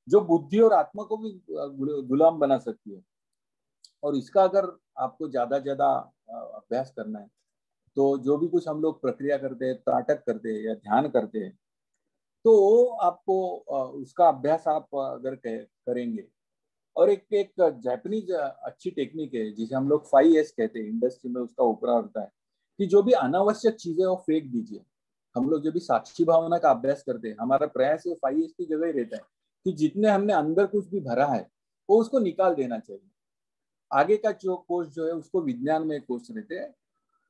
जो बुद्धि और आत्मा को भी गुलाम बना सकती है। और इसका अगर आपको ज्यादा अभ्यास करना है, तो जो भी कुछ हम लोग प्रक्रिया करते हैं, त्राटक करते हैं या ध्यान करते हैं, तो वो आपको उसका अभ्यास आप अगर करेंगे। और एक जापानीज अच्छी टेक्निक है जिसे हम लोग 5S कहते हैं, इंडस्ट्री में उसका उपयोग होता है कि जो भी अनावश्यक चीजें वो फेंक दीजिए। हम लोग जब भी साक्षी भावना का अभ्यास करते हैं, हमारा प्रयास 5S की जगह ही रहता है कि जितने हमने अंदर कुछ भी भरा है वो उसको निकाल देना चाहिए। आगे का जो कोश जो है उसको विज्ञान में कोश रहते हैं।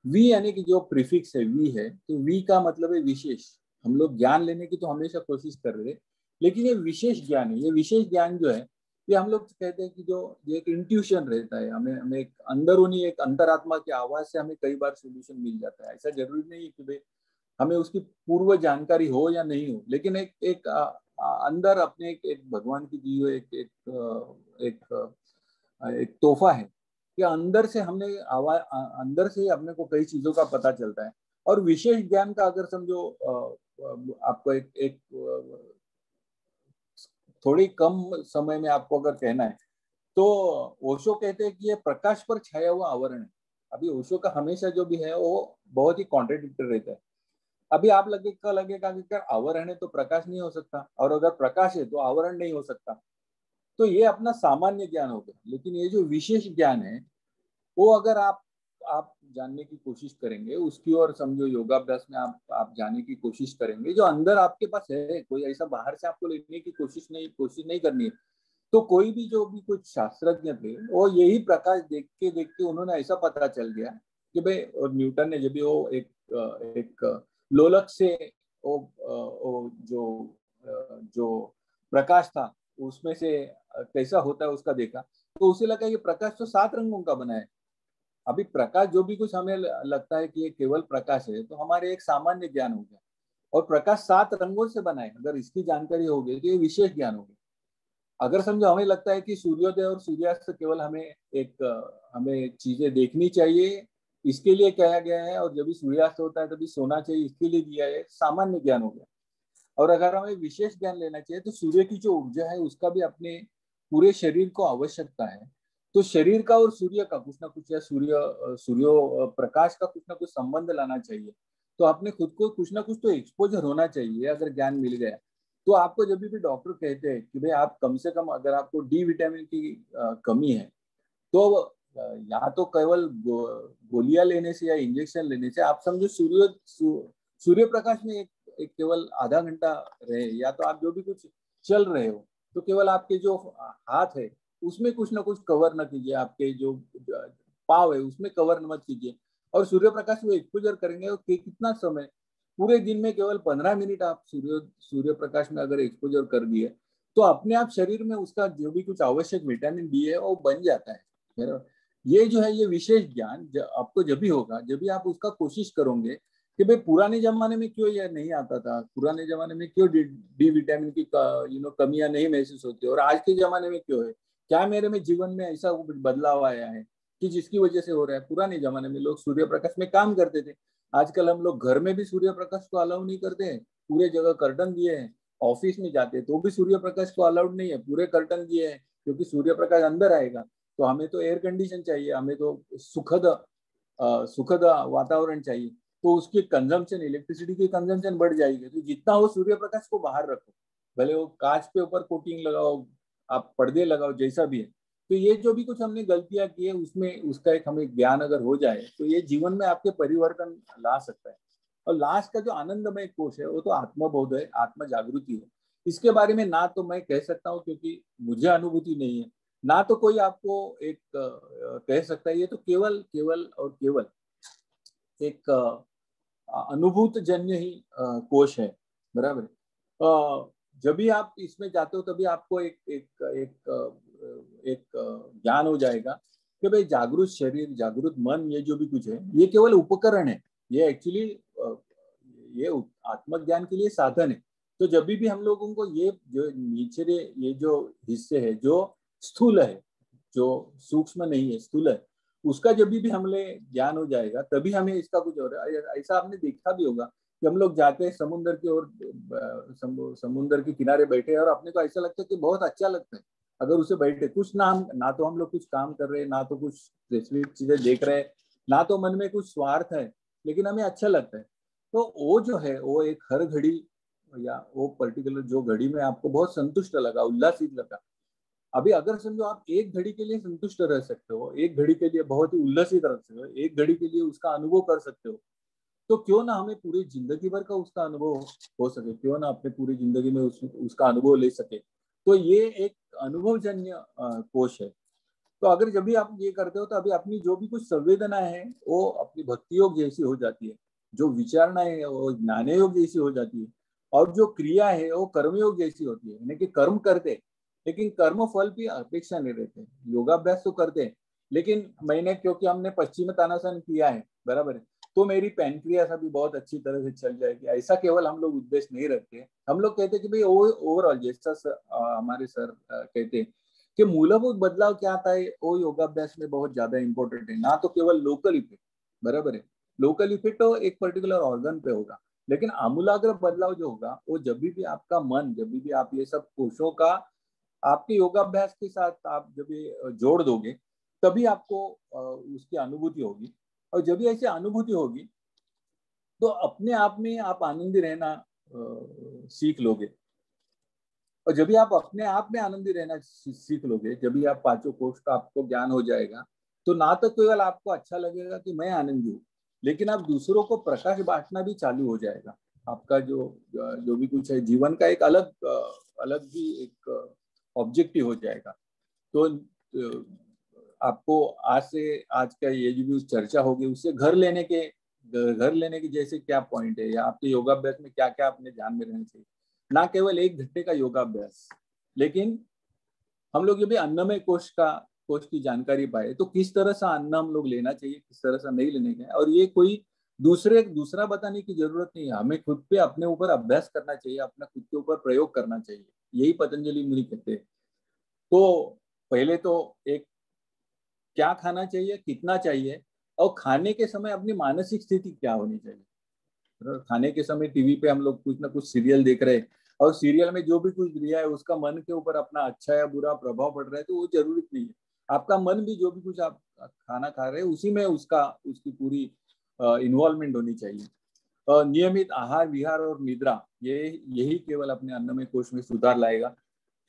वी यानी कि जो प्रीफिक्स है वी है, तो वी का मतलब है विशेष। हम लोग ज्ञान लेने की तो हमेशा कोशिश कर रहे हैं, लेकिन ये विशेष ज्ञान है। ये विशेष ज्ञान जो है, ये हम लोग कहते हैं कि जो ये एक इंट्यूशन रहता है, हमें एक अंदरूनी एक अंतरात्मा की आवाज से हमें कई बार सोल्यूशन मिल जाता है। ऐसा जरूरी नहीं है कि भाई हमें उसकी पूर्व जानकारी हो या नहीं हो, लेकिन एक अंदर अपने एक भगवान की दी हुई एक तोहफा है कि अंदर से ही अपने को कई चीजों का पता चलता है। और विशेष ज्ञान का अगर समझो आपको एक थोड़ी कम समय में आपको अगर कहना है, तो ओशो कहते हैं कि ये प्रकाश पर छाया हुआ आवरण है। अभी ओशो का हमेशा जो भी है वो बहुत ही कॉन्ट्रेडिक्टरी रहता है। अभी आप लगेगा कि आवरण है तो प्रकाश नहीं हो सकता, और अगर प्रकाश है तो आवरण नहीं हो सकता। तो ये अपना सामान्य ज्ञान हो गया। लेकिन ये जो विशेष ज्ञान है, वो अगर आप जानने की कोशिश करेंगे, उसकी ओर समझो योगाभ्यास में आप जाने की कोशिश करेंगे, जो अंदर आपके पास है, कोई ऐसा बाहर से आपको लेने की कोशिश नहीं करनी है। तो जो भी कुछ शास्त्रज्ञ थे, वो यही प्रकाश देख के उन्होंने ऐसा पता चल गया कि भाई, और न्यूटन ने जब भी वो एक लोलक से वो जो प्रकाश था उसमें से कैसा होता है उसका देखा, तो उसे लगा ये प्रकाश तो 7 रंगों का बना है। अभी प्रकाश जो भी कुछ हमें लगता है कि ये केवल प्रकाश है, तो हमारे एक सामान्य ज्ञान हो गया, और प्रकाश 7 रंगों से बना है, अगर इसकी जानकारी होगी तो ये विशेष ज्ञान होगी। अगर समझो हमें लगता है कि सूर्योदय और सूर्यास्त केवल हमें चीजें देखनी चाहिए, इसके लिए कहा गया है, और जब भी सूर्यास्त होता है तभी सोना चाहिए, इसके लिए दिया है, सामान्य ज्ञान हो गया। और अगर हमें विशेष ज्ञान लेना चाहिए तो सूर्य की जो ऊर्जा है उसका भी अपने पूरे शरीर को आवश्यकता है। तो शरीर का और सूर्य का कुछ ना कुछ, या सूर्य प्रकाश का कुछ ना कुछ संबंध लाना चाहिए। तो अपने खुद को कुछ ना कुछ तो एक्सपोजर होना चाहिए। अगर ज्ञान मिल गया तो आपको जब भी डॉक्टर कहते हैं कि भाई आप कम से कम, अगर आपको डी विटामिन की कमी है, तो या तो केवल गोलियां लेने से या इंजेक्शन लेने से, आप समझो सूर्य प्रकाश में एक केवल आधा घंटा रहे, या तो आप जो भी कुछ चल रहे हो तो केवल आपके जो हाथ है उसमें कुछ ना कुछ कवर न कीजिए, आपके जो पाव है उसमें कवर मत कीजिए, और सूर्य प्रकाश में एक्सपोजर करेंगे कितना समय, पूरे दिन में केवल 15 मिनट आप सूर्य प्रकाश में अगर एक्सपोजर कर दिए, तो अपने आप शरीर में उसका जो भी कुछ आवश्यक विटामिन डी है वो बन जाता है। ये जो है, ये विशेष ज्ञान आपको जब भी होगा, जब भी आप उसका कोशिश करोगे कि भाई पुराने जमाने में क्यों यह नहीं आता था, पुराने जमाने में क्यों डी विटामिन की कमियां नहीं महसूस होती, और आज के जमाने में क्यों है, क्या मेरे में जीवन में ऐसा बदलाव आया है कि जिसकी वजह से हो रहा है। पुराने जमाने में लोग सूर्य प्रकाश में काम करते थे, आजकल हम लोग घर में भी सूर्य प्रकाश को अलाउ नहीं करते हैं, पूरे जगह कर्टन दिए हैं। ऑफिस में जाते तो भी सूर्य प्रकाश को अलाउड नहीं है, पूरे कर्टन दिए हैं, क्योंकि सूर्य प्रकाश अंदर आएगा तो हमें तो एयर कंडीशन चाहिए, हमें तो सुखद वातावरण चाहिए, तो उसकी कंजम्पशन, इलेक्ट्रिसिटी की कंजम्पशन बढ़ जाएगी। तो जितना हो सूर्य प्रकाश को बाहर रखो, भले वो कांच के ऊपर कोटिंग लगाओ, आप पर्दे लगाओ, जैसा भी है। तो ये जो भी कुछ हमने गलतियां की है उसमें उसका एक हमें ज्ञान अगर हो जाए तो ये जीवन में आपके परिवर्तन ला सकता है। और लास्ट का जो आनंदमय कोश है वो तो आत्मबोध है, आत्म जागृति है। इसके बारे में ना तो मैं कह सकता हूँ क्योंकि मुझे अनुभूति नहीं है, ना तो कोई आपको एक कह सकता है। ये तो केवल केवल और केवल एक अनुभूत जन्य ही कोश है, बराबर। जब भी आप इसमें जाते हो तभी आपको एक एक एक एक ज्ञान हो जाएगा कि भाई जागरूक शरीर, जागरूक मन, ये जो भी कुछ है ये केवल उपकरण है, ये एक्चुअली ये आत्मज्ञान के लिए साधन है। तो जब भी हम लोगों को ये जो नीचे ये जो हिस्से है जो स्थूल है, जो सूक्ष्म नहीं है, स्थूल है, उसका जब भी हमें ज्ञान हो जाएगा तभी हमें इसका कुछ हो रहा है। ऐसा आपने देखा भी होगा कि हम लोग जाते हैं समुद्र की ओर, समुद्र के किनारे बैठे और अपने को ऐसा लगता है कि बहुत अच्छा लगता है अगर उसे बैठे, कुछ ना तो हम लोग कुछ काम कर रहे हैं, ना तो कुछ स्पेसिफिक चीजें देख रहे हैं, ना तो मन में कुछ स्वार्थ है, लेकिन हमें अच्छा लगता है। तो वो जो है वो एक हर घड़ी, या वो पर्टिकुलर जो घड़ी में आपको बहुत संतुष्ट लगा, उल्लासित लगा, अभी अगर समझो आप एक घड़ी के लिए संतुष्ट रह सकते हो, एक घड़ी के लिए बहुत ही उल्लसित रह सकते हो, एक घड़ी के लिए उसका अनुभव कर सकते हो, तो क्यों ना हमें पूरी जिंदगी भर का उसका अनुभव हो सके, क्यों ना अपने पूरी जिंदगी में उसका अनुभव ले सके। तो ये एक अनुभवजन्य कोश है। तो अगर जब भी आप ये करते हो तो अभी अपनी जो भी कुछ संवेदनाएं हैं वो अपनी भक्ति योग जैसी हो जाती है, जो विचारणाएं है वो ज्ञान योग जैसी हो जाती है, और जो क्रिया है वो कर्मयोग जैसी होती है, यानी कि कर्म करते लेकिन कर्म फल की अपेक्षा नहीं रहते। योगाभ्यास तो करते हैं, लेकिन मैंने, क्योंकि हमने पश्चिम तानासन किया है, बराबर है, तो मेरी पैनक्रियास अभी बहुत अच्छी तरह से चल जाएगी, ऐसा केवल हम लोग उद्देश्य नहीं रखते। हम लोग कहते हैं कि भाई ओवरऑल, जैसा हमारे सर कहते हैं कि मूलभूत बदलाव क्या आता है वो योगाभ्यास में बहुत ज्यादा इंपॉर्टेंट है, ना तो केवल लोकल इफेक्ट, बराबर है। लोकल इफेक्ट तो एक पर्टिकुलर ऑर्गन पे होगा, लेकिन आमूलाग्र बदलाव जो होगा वो जब भी आपका मन, जब भी आप ये सब कोशों का आपके योगाभ्यास के साथ आप जब ये जोड़ दोगे तभी आपको उसकी अनुभूति होगी। और जब भी ऐसी अनुभूति होगी तो अपने आप में आप आनंदी रहना सीख लोगे। और जब भी आप अपने आप में आनंदी रहना सीख लोगे, जब भी आप पांचों कोश का आपको ज्ञान हो जाएगा, तो ना तो केवल आपको अच्छा लगेगा कि मैं आनंदी हूँ, लेकिन आप दूसरों को प्रकाश बांटना भी चालू हो जाएगा। आपका जो भी कुछ है जीवन का एक अलग भी एक ऑब्जेक्टिव हो जाएगा। तो आपको आज का ये जो भी चर्चा होगी उससे घर लेने के जैसे क्या पॉइंट है, या आपके योगाभ्यास में क्या क्या अपने ध्यान में रहना चाहिए। ना केवल 1 घंटे का योगाभ्यास, लेकिन हम लोग ये भी अन्नमय कोश की जानकारी पाए, तो किस तरह से अन्न हम लोग लेना चाहिए, किस तरह से नहीं लेने का। और ये कोई दूसरा बताने की जरूरत नहीं है, हमें खुद पे अपने ऊपर अभ्यास करना चाहिए, अपना खुद के ऊपर प्रयोग करना चाहिए। यही पतंजलि मुनि कहते हैं। तो पहले तो एक क्या खाना चाहिए, कितना चाहिए, और खाने के समय अपनी मानसिक स्थिति क्या होनी चाहिए। खाने के समय टीवी पे हम लोग कुछ ना कुछ सीरियल देख रहे हैं, और सीरियल में जो भी कुछ दिया है उसका मन के ऊपर अपना अच्छा या बुरा प्रभाव पड़ रहा है, तो वो जरूरी नहीं है। आपका मन भी जो भी कुछ आप खाना खा रहे हैं उसी में उसकी पूरी इन्वॉल्वमेंट होनी चाहिए। नियमित आहार विहार और निद्रा, यही केवल अपने अन्नमय कोश में सुधार लाएगा।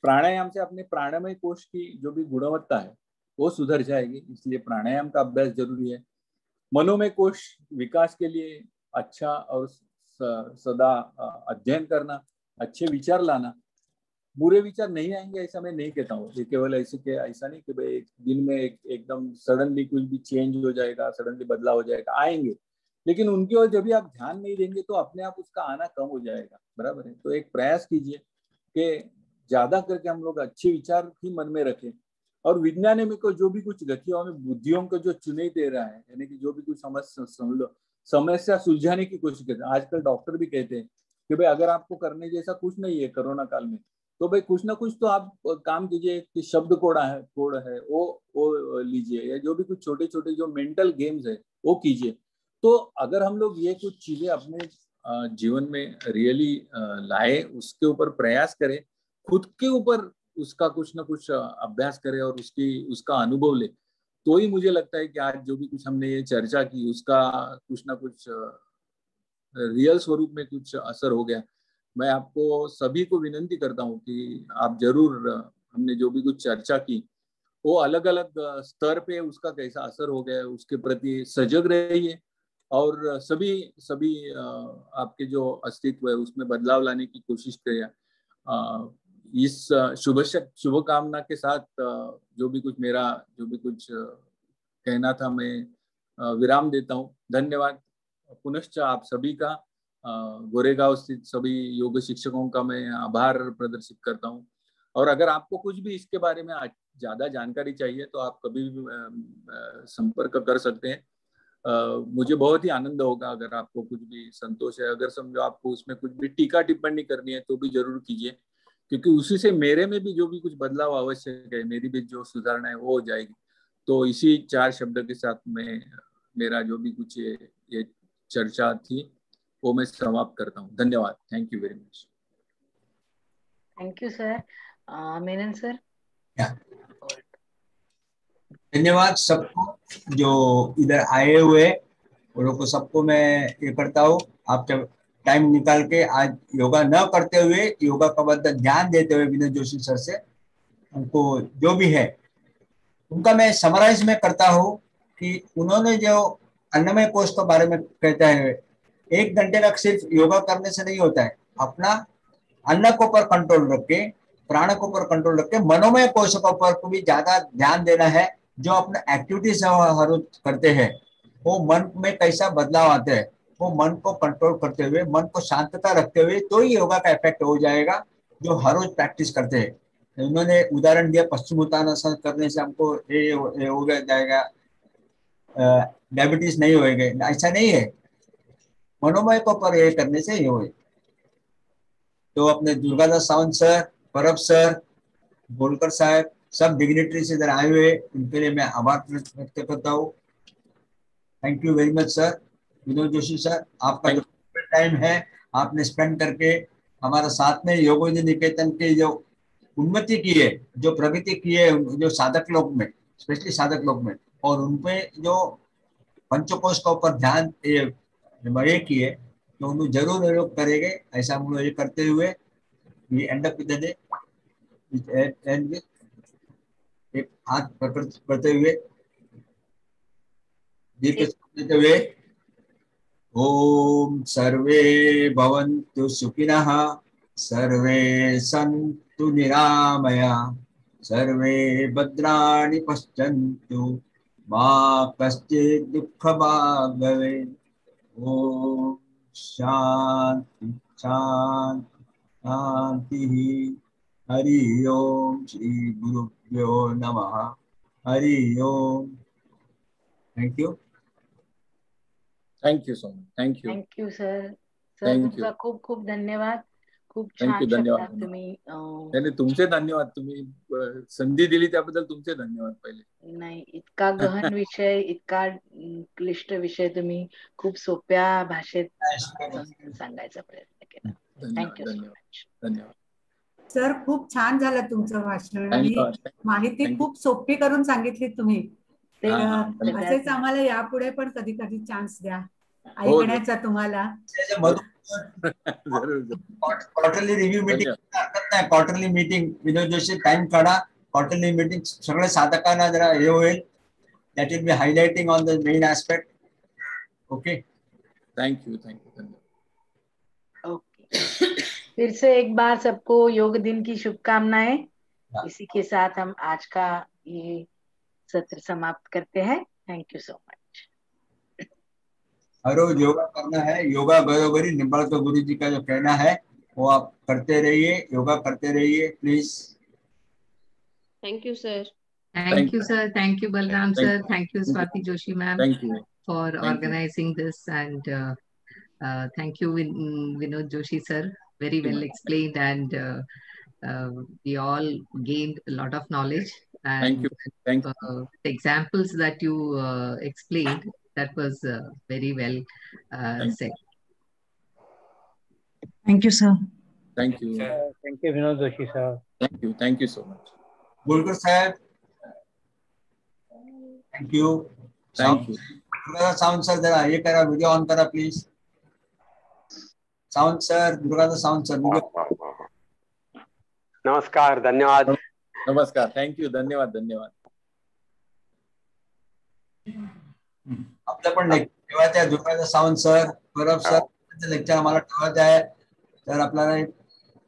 प्राणायाम से अपने प्राणमय कोश की जो भी गुणवत्ता है वो सुधर जाएगी, इसलिए प्राणायाम का अभ्यास जरूरी है। मनोमय कोश विकास के लिए अच्छा और सदा अध्ययन करना, अच्छे विचार लाना। बुरे विचार नहीं आएंगे ऐसा मैं नहीं कहता हूँ, केवल ऐसा नहीं कि भाई एक दिन में एकदम सडनली कुछ भी चेंज हो जाएगा, सडनली बदलाव हो जाएगा, आएंगे, लेकिन उनकी ओर जब भी आप ध्यान नहीं देंगे तो अपने आप उसका आना कम हो जाएगा। बराबर है। तो एक प्रयास कीजिए कि ज्यादा करके हम लोग अच्छे विचार ही मन में रखें, और विज्ञान में को जो भी कुछ गतियों में बुद्धियों को जो चुनौती दे रहा है, यानी कि जो भी कुछ समस्या सुलझाने की कोशिश करते हैं। आजकल डॉक्टर भी कहते हैं कि भाई अगर आपको करने जैसा कुछ नहीं है कोरोना काल में, तो भाई कुछ ना कुछ तो आप काम कीजिए कि शब्द कोड है वो लीजिए, या जो भी कुछ छोटे छोटे जो मेंटल गेम्स है वो कीजिए। तो अगर हम लोग ये कुछ चीजें अपने जीवन में रियली लाए, उसके ऊपर प्रयास करें, खुद के ऊपर उसका कुछ ना कुछ अभ्यास करें और उसका अनुभव ले, तो ही मुझे लगता है कि आज जो भी कुछ हमने ये चर्चा की उसका कुछ ना कुछ रियल स्वरूप में कुछ असर हो गया। मैं आपको सभी को विनंती करता हूँ कि आप जरूर हमने जो भी कुछ चर्चा की वो अलग अलग स्तर पे उसका कैसा असर हो गया उसके प्रति सजग रहिए, और सभी सभी आपके जो अस्तित्व है उसमें बदलाव लाने की कोशिश करिए। इस शुभकामना के साथ जो भी कुछ कहना था मैं विराम देता हूँ। धन्यवाद। पुनश्च आप सभी का गोरेगांव स्थित सभी योग शिक्षकों का मैं आभार प्रदर्शित करता हूँ। और अगर आपको कुछ भी इसके बारे में ज्यादा जानकारी चाहिए तो आप कभी भी संपर्क कर सकते हैं। मुझे बहुत ही आनंद होगा अगर आपको कुछ भी संतोष है, अगर समझो आपको उसमें कुछ भी टीका टिप्पणी करनी है तो भी जरूर कीजिए, क्योंकि उसी से मेरे में भी जो भी कुछ बदलाव आवश्यक है, मेरी भी जो सुधारणा है वो हो जाएगी। तो इसी 4 शब्द के साथ मैं मेरा जो भी कुछ ये चर्चा थी वो मैं समाप्त करता हूँ। धन्यवाद। Thank you very much. Thank you sir. Menon sir. धन्यवाद सबको जो इधर आए हुए, उन लोगों को सबको मैं ये करता हूँ। आप जब टाइम निकाल के आज योगा न करते हुए योगा का बदल ध्यान देते हुए विनोद जोशी सर से उनको जो भी है उनका मैं समराइज में करता हूँ कि उन्होंने जो अन्नमय कोश के बारे में कहता है, 1 घंटे तक सिर्फ योगा करने से नहीं होता है, अपना अन्न को ऊपर कंट्रोल रख के, प्राण को ऊपर कंट्रोल रख के, मनोमय कोश के ऊपर को भी ज्यादा ध्यान देना है। जो अपने एक्टिविटीज हर रोज करते हैं वो मन में कैसा बदलाव आते हैं, वो मन को कंट्रोल करते हुए, मन को शांतता रखते हुए तो ही योगा का इफेक्ट हो जाएगा, जो हर रोज प्रैक्टिस करते हैं। उन्होंने उदाहरण दिया पश्चिमोत्तानासन करने से हमको ये हो जाएगा, डायबिटीज नहीं होएगा, ऐसा नहीं है। मनोमय को पर ये करने से ये हो। तो अपने दुर्गादास सावंत सर, परब सर, बोलकर साहब, सब डिग्निटरी से इधर आए हुए, उनके लिए मैं आभार व्यक्त करता हूँ। Thank you very much sir. Vinod Joshi sir, आपका जो टाइम है आपने स्पेंड करके हमारा साथ में योगोदय निकेतन के जो उन्नति की है, जो प्रगति की है, जो साधक लोग में, स्पेशली साधक लोग में, और उनपे जो पंचकोश का ऊपर ध्यान ये किए, तो उन्हें जरूर लोग करेंगे। ऐसा हम लोग ये करते हुए we end up with the day, and with एक हाथ करते हुए दीप देते हुए, ओम सर्वे भवन्तु सुखिनः, सर्वे सन्तु निरामया, सर्वे भद्राणि पश्यन्तु मा कश्चित् दुःखभाग् भवेत्। ओम शांति शांति शांति। हरि ओम श्री गुरुभ्यो नमः। Hari Om. Thank you. Thank you so much. Thank you. Thank you sir. Sir thank you. तुमचा खूप खूप धन्यवाद. खूप थँक यू. छान धन्यवाद. शब्दात तुम्ही नाही तुमचे धन्यवाद. तुम्ही संधी दिली त्याबद्दल तुमचे धन्यवाद पहिले. नाही इतका गहन विषय, इतका क्लिष्ट विषय तुम्ही खूप सोप्या भाषेत समजून सांगायचा प्रयत्न केला. धन्यवाद. थँक्यू सो धन्यवाद. मच. धन्यवाद. सर खूप छान झालं तुमचं भाषण आणि धन्यवाद. माहिती Thank you. खूप सोपी करून सांगितली तुम्ही. ते हा, हा, तर धन्यवाद. असेच आम्हाला यापुढे पण कधी कधी चान्स द्या हो, ऐकण्याचा तुम्हाला. जरूर जरूर. क्वार्टरली रिव्ह्यू मीटिंग धन्यवाद. हरकत नाही. Quarterly meeting Vinod Joshi time काढा. क्वार्टरली मीटिंग सगळे साधकांना जरा हे होईल. That will be highlighting on the main aspect. Okay. Thank you. Thank you. धन्यवाद. ओके. फिर से एक बार सबको योग दिन की शुभकामनाएं. इसी के साथ हम आज का ये सत्र समाप्त करते हैं. Thank you so much. हर रोज योगा करना है. योगा घरोघरी निंबाळकर गुरु जी का जो कहना है वो आप करते रहिए. योगा करते रहिए please. Thank you sir. Thank you, sir. Thank you, Balram Thank sir. you. Thank you, Swati Joshi ma'am, Thank you. for Thank you. organizing this, and thank you, Vinod Joshi sir. Very well explained, and we all gained a lot of knowledge. Thank And you. Thank you. the examples that you explained, that was very well Thank you. said. Thank you sir. Thank you. Thank you, Vinod Joshi sir. Thank you. Thank you so much. बोलकर साहेब thank you. Thank you. Sound sir जरा ये करा. Video on करा please. Sound sir. Durga sound sir. नमस्कार. धन्यवाद. नमस्कार. Thank you. धन्यवाद. धन्यवाद. आपलं पण ठेवायचं आहे. Durga Sawant sir, Parab sir lecture आम्हाला ठेवायचं आहे. तर आपल्याला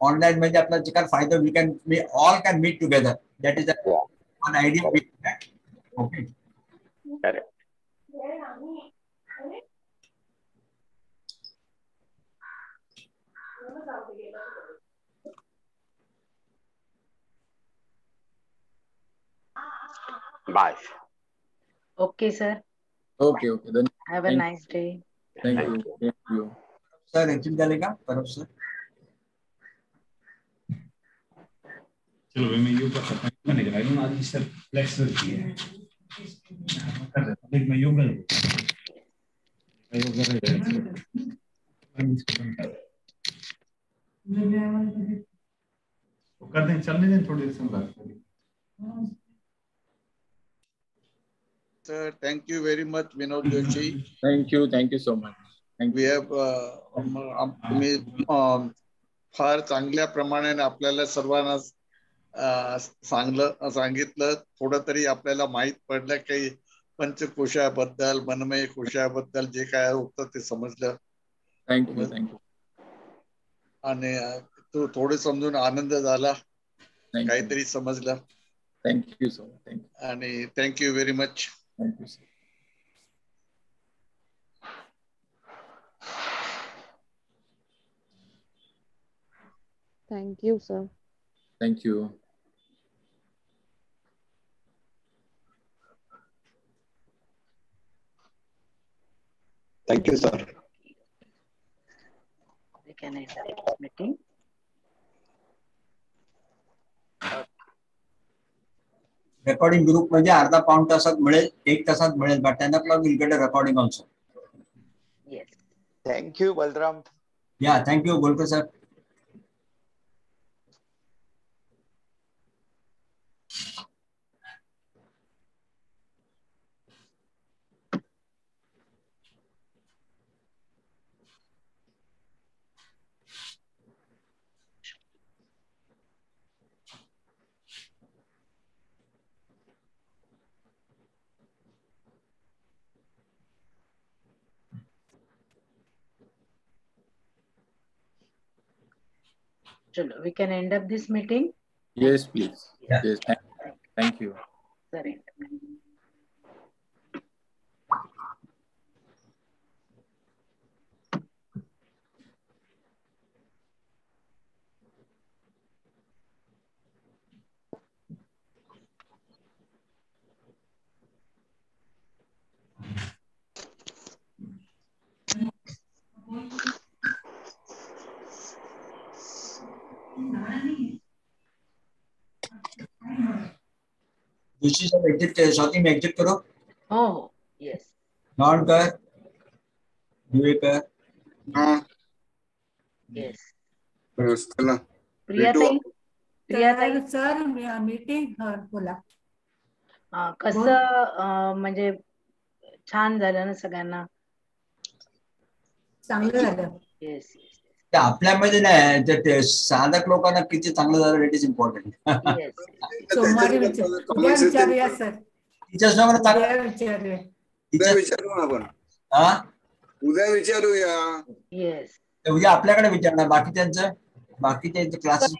ऑनलाईन म्हणजे आपला जे काय फायदा we all can meet together. That is one idea. Okay. Correct. Bye. Okay sir. Okay. Okay. धन्यवाद. Have a nice day. Thank you. Thank you. Sir actually झाले का परब सर? चलो मैं योग करता हूँ. मैंने कहा ना आज सर फ्लेक्सर की है. मैं योग कर दें. चलने दें थोड़ी देर से बात करें. Sir, thank you very much, Vinod Joshi. Thank you. Thank you so much. Thank We you. have तुम्ही फार चांगल्या प्रमाणे आपल्याला सर्वांना सांगितलं. थोडं तरी आपल्याला माहित पडलं की पंचकोशाबद्दल, मनमय कोशाबद्दल जे काय होतं ते समजलं. Thank you. Thank you. आणि तो थोडं समजून आनंद झाला. Thank you. काहीतरी समजलं. Thank you so much. Thank you. आणि thank you very much. Thank you, sir. Thank you sir. Thank you. Thank you, sir. We can end this meeting. Recording group म्हणजे अर्धा पाऊण तासात मिळेल. 1 तासात मिळेल. But 10 o'clock we'll get a recording also. Yes. Thank you, Balram. Yeah, thank you, Golkar sir. Chalo, we can end up this meeting. Yes, please. Yeah. Yes, thank you. Sorry. Joshi sir exit Swati में exit करो. Oh, yes. Non कर विवेकर. हाँ Yes. चला प्रिया ताई. प्रिया ताई. Sir meeting बोला. कसं म्हणजे छान झालं ना सगळ्यांना. चांगलं झालं. येस. आपल्यामध्ये नाही तर साधक लोकांना किती चांगलं झालं इट इज इम्पॉर्टंट. सोमवारी उद्या विचारूया सर. टीचर्स लोकांना चांगलं विचारूया. उद्या विचारू ना आपण. हा उद्या विचारूया. येस. उद्या आपल्याकडे विचारणार बाकीचे क्लासेस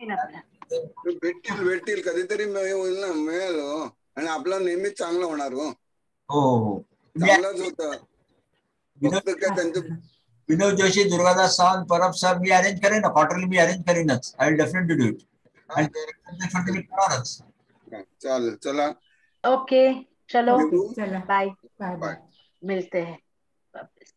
भेटतील कधीतरी होईल ना मिळेल हो. आणि आपला नेहमीच चांगलं होणार हो. हो चांगलंच होतं. फक्त काय त्यांचं विनोद जोशी, दुर्गादास सावंत, परब सर मी अरेंज करेन ना क्वार्टरली. मी अरेंज करीनच. I will definitely do it. चालेल. चला ओके चलो चला बाय. Bye bye. मिलते हैं वापस.